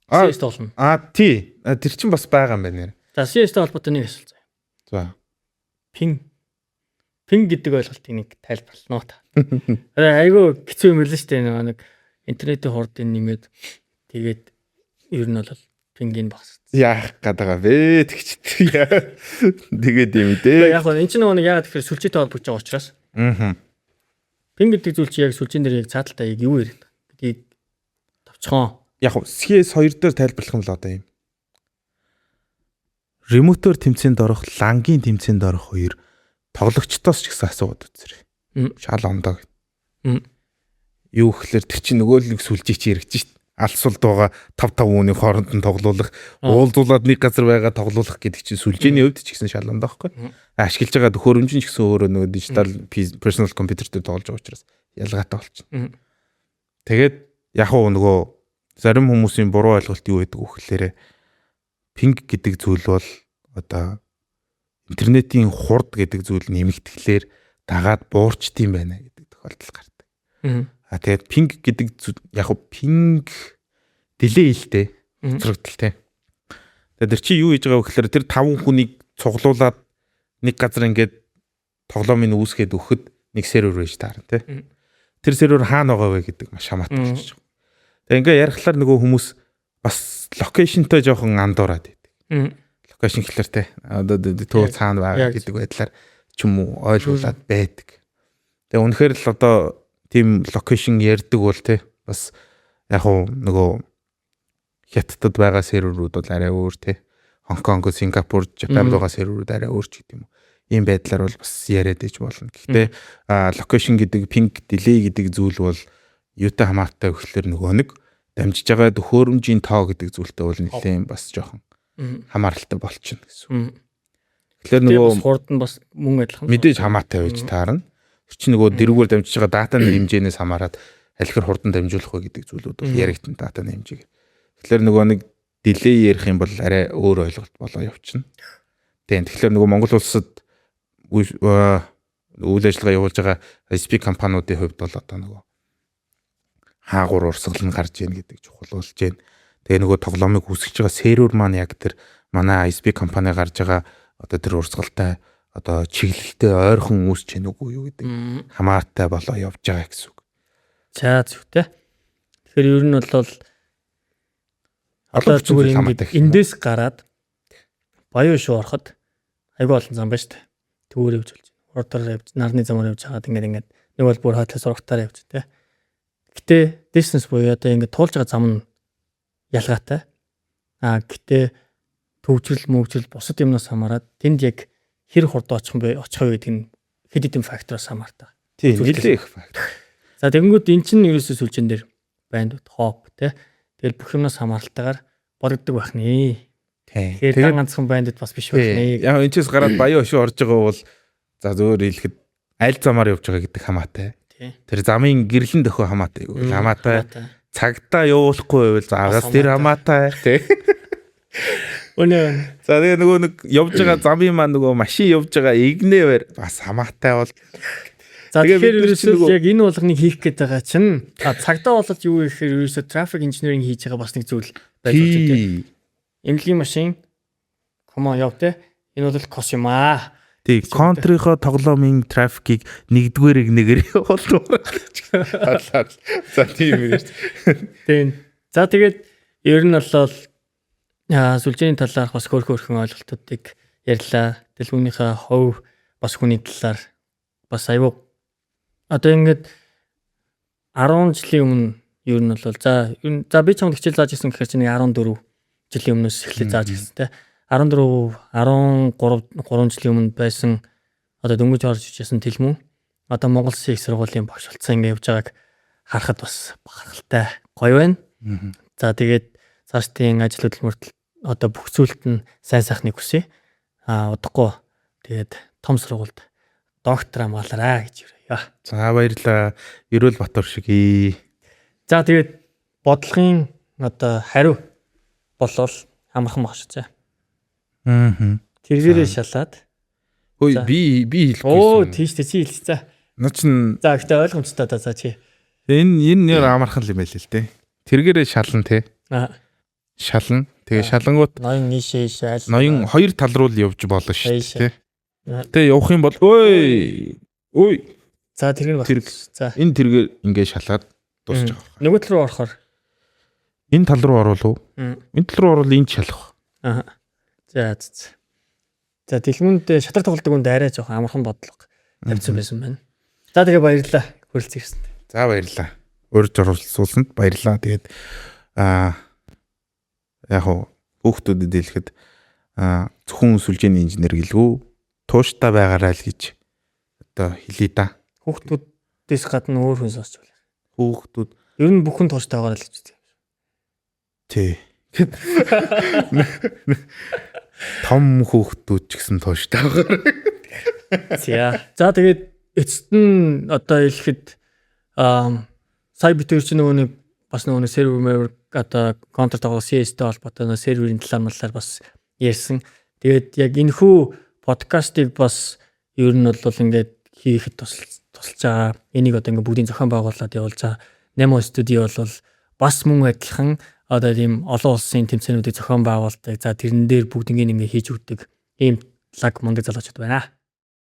CS тоглоно. Тий. Тэр чинь бас байгаа юм байна. За CS-тэй холбоотой нэг асуулт заяа. За. Пин гэдэг ойлголтыг нэг тайлбарлана уу та. Айгүй хэцүү юм л шүү дээ нэг интернетийн хурдын нэмээд тэгээд ер нь бол пингийн багс. Яах гэдэг вэ? Тэгээд юм дээ. Яг энэ чинь нэг яагаад тэгэхээр сүлжээтэй холбогдож байгаа учраас. Пин гэдэг зүйл чи яг сүлжээн дээр яг цааталтаа яг юу ярих гэдгийг товчхон. Яг CS 2 дээр тайлбарлах юм л одоо юм. Ремотор тэмцээнд орох, лангийн тэмцээнд орох хоёр тоглогчдоос ч гэсэн асуугаад үзэрэй. Шал ондоо. Юу гэхэлэр тэр чинь нөгөө л нэг сүлжээ чи яригч шít. Алсуулд байгаа 5 үүний хооронд нь тоглуулах, уулзуулаад нэг газар байгаа тоглуулах гэдэг чинь сүлжээний хувьд ч гэсэн шал ондоо байхгүй. Ашиглаж байгаа төхөөрөмж нь ч гэсэн өөрөө нөгөө дижитал personal computer дээр тоглож байгаа учраас ялгаатай болчихно. Тэгээд яг нөгөө зарим хүмүүсийн буруу ойлголт юу гэдэг вэ гэхээр пинг гэдэг зүйл бол одоо интернетийн хурд гэдэг зүйл нэмэгдэхлээр дагаад буурчдсан байна гэдэг тохиолдол гардаг. Тэгээд пинг гэдэг яг пинг дилей л дээ. Уцрагдал те. Тэгээд чи юу хийж байгаа вэ гэхээр тэр 5 хүнийг цуглуулад нэг газар ингээд тоглоомыг үүсгээд өгөхөд нэг сервер байж таарна те. Тэр сервер хаана байгаа вэ гэдэг маш хамаатай болчихж байгаа. Тэгээд ингээд ярихлаар нөгөө хүмүүс бас локейшнтэй жоохон андуураад байдаг. Локейшн гэхэлэр те. Одоо төв цаана байгаа гэдэг байдлаар ч юм уу ойлгуулад байдаг. Тэгээд үнэхээр л одоо тийм локейшн ярьдаг бол те бас яг нөгөө хятадд байгаа серверүүд бол арай өөр те. Хонконг, Сингапур, Жапонд байгаа серверүүд арай өөр ч гэдэг юм уу. Ийм байдлаар бол бас яриад иж болно. Гэхдээ локейшн гэдэг ping delay гэдэг зүйл бол юутай хамаатай гэхэлэр нөгөө нэг дамжиж байгаа төхөөрөмжийн тоо гэдэг зүйлтэй бол нэлээд бас жоохон хамааралтай болчихно гэсэн. Тэгэхээр нөгөө хурд нь бас мөн адилхан мэдээж хамаатай байж таарна. Тэр чинь нөгөө дэрүүгээр дамжиж байгаа датаны хэмжээнээс хамаарат аль хэр хурдан дамжуулах вэ гэдэг зүйлүүд бол яригдсан датаны хэмжээг. Тэгэхээр нөгөө нэг delay ярих юм бол арай өөр ойлголт болоо явчихна. Тийм. Тэгэхээр нөгөө Монгол улсад үйл ажиллагаа явуулж байгаа ISP компаниудын хувьд бол одоо нөгөө хаагур урсгал нь гарч ийн гэдэг чухал болж байна. Тэгээ нөгөө тоглоомыг үүсгэж байгаа сервер маань яг тэр манай ISP компани гарч байгаа одоо тэр урсгалтай одоо чиглэлтэй ойрхон үүсч гэнэ үгүй юу гэдэг хамаатай болоо явж байгаа гэсэн үг. За зөвхөн. Тэгэхээр ер нь бол одоо зүгээр ингэж эндээс гараад Баян шүү ороход айгүй олон зам байна шүү дээ. Төвөр явж болж байна. Урдаар явж, нарны замаар явж хагаад ингээд нэг бол бүр хойтлоо сургалтаар явж тэ. Гэтэ distance буюу одоо ингээд туулж байгаа зам нь ялгаатай. Гэтэ төвжрэл мөвжрэл бусад юмнаас хамаарат тэнд яг хэр хурд очих вэ гэдэг нь хэд хэдэн фактороос хамаартай. Тийм нэлээ их фактор. За тэгэнгүүт эн чинь ерөөсөө сүлжэн дээр байна хоп тэ. Тэгэл бүх юмнаас хамааралтайгаар бодогддог байх нэ. Тэгэхээр ганцхан бандд бас биш байх нэ. Яг энэ ч гараад Баян өшөө орж байгаа бол за зөвөр хэлэхэд аль замаар явж байгаа гэдэг хамаатай. Тэр замын гэрлэн дөхөө хамаатай. Хамаатай. Цагтаа явуулахгүй байвал загаас тэр хамаатай тий. Өнөө. За тэгээ нөгөө нэг явж байгаа замын маань нөгөө машин явж байгаа игнэвэр бас хамаатай бол. За тэгэхээр ерөөсөө яг энэ болгоныг хийх гээд байгаа чинь цагтаа болоод юу гэхээр ерөөсөө traffic engineering хийж байгаа бас нэг зүйл байж болж байна тий. Эмнэлгийн машин комо яв те энэ бол кос юм аа. Тий, контрийнхоо тоглоомын трафикийг нэгдүгээрийг нэгээр явуулдаг. За тийм юм шүү дээ. Тийм. За тэгээд ер нь бол сүлжээний талаарх бас хөөрхөн ойлголтуудыг ярьлаа. Дэлгүүрийнхээ хов бас хүний талаар бас аюу. Одоо ингээд 10 жилийн өмнө ер нь бол за би чамд хичээл зааж ирсэн гэхээр чинь 14 жилийн өмнөөс эхлээд зааж ирсэн те. 13 жилийн өмнө байсан одоо дөнгөж орж ижсэн тэлмүү одоо Монгол Улсын их сургуулийн багш болсон ингэ явж байгааг харахад бас бахархалтай гоё байна. За тэгээд цаашдын ажил хөдөлмөрт одоо бүх зүйлд нь сайн сайхныг хүсье. Удахгүй тэгээд том сургуульд доктор амгаалаарай гэж юрээ. За баярлаа. Ерөөл Батбар шигий. За тэгээд бодлогын одоо хариу болол амархан багш зэ. Тэргээрээ шалаад. Хөөе би хэлэхгүй. Оо тийш тэ чи хэлсэн. За. Наа чин за ихтэй ойлгомжтой та за чи. Энэ нэр амархан юм байл л те. Тэргээрээ шална те. Шална. Тэгээ шалангууд ноён нийшээ аль. Ноён хоёр тал руу л явж болно шүү дээ те. Тэгээ явах юм бол ой. За тэрэг баг. За энэ тэргээр ингээ шалаад дуусч байгаа. Нөгөө тал руу орохоор энэ тал руу оруулав. Энэ тал руу орвол энд шалах. За. За дэлгүүнд шатар тоглодог үнд арай жоохон амархан бодлого тавьсан байсан байна. За тэгээ баярлалаа. Хүрэлцэн ирсэн. За баярлалаа. Урьж оролцуулсанд баярлалаа. Тэгээд яг хүүхдүүдэд хэлэхэд зөвхөн сүлжээний инженер гэлгүй тууштай байгаарай л гэж одоо хэлье да. Хүүхдүүдээс гадна өөр хүн сонсч байна. Хүүхдүүд ер нь бүхэн тууштай байгаарай л гэж үздэг. Тий. Том хүүхдүүд ч гэсэн тууштай байгаарай. За тэгээд эцэст нь одоо хэлэхэд сая битүүр чи нөгөө сервер одоо контр тоглох CS-тэй холбоотой серверийн талаар бас ярьсан. Тэгээд яг энэхүү подкастыг бас ер нь бол ингээд хийхэд тусалж байгаа. Энийг одоо ингээд бүгдийн зохион байгуулалт явуулж байгаа. Nemo Studio бол бас мөн адилхан одоо тийм олон улсын тэмцээнүүдийг зохион байгуулдаг. За тэрэн дээр бүгднийг ингээд хийж өгдөг ийм лаг мундаг залуучууд байна.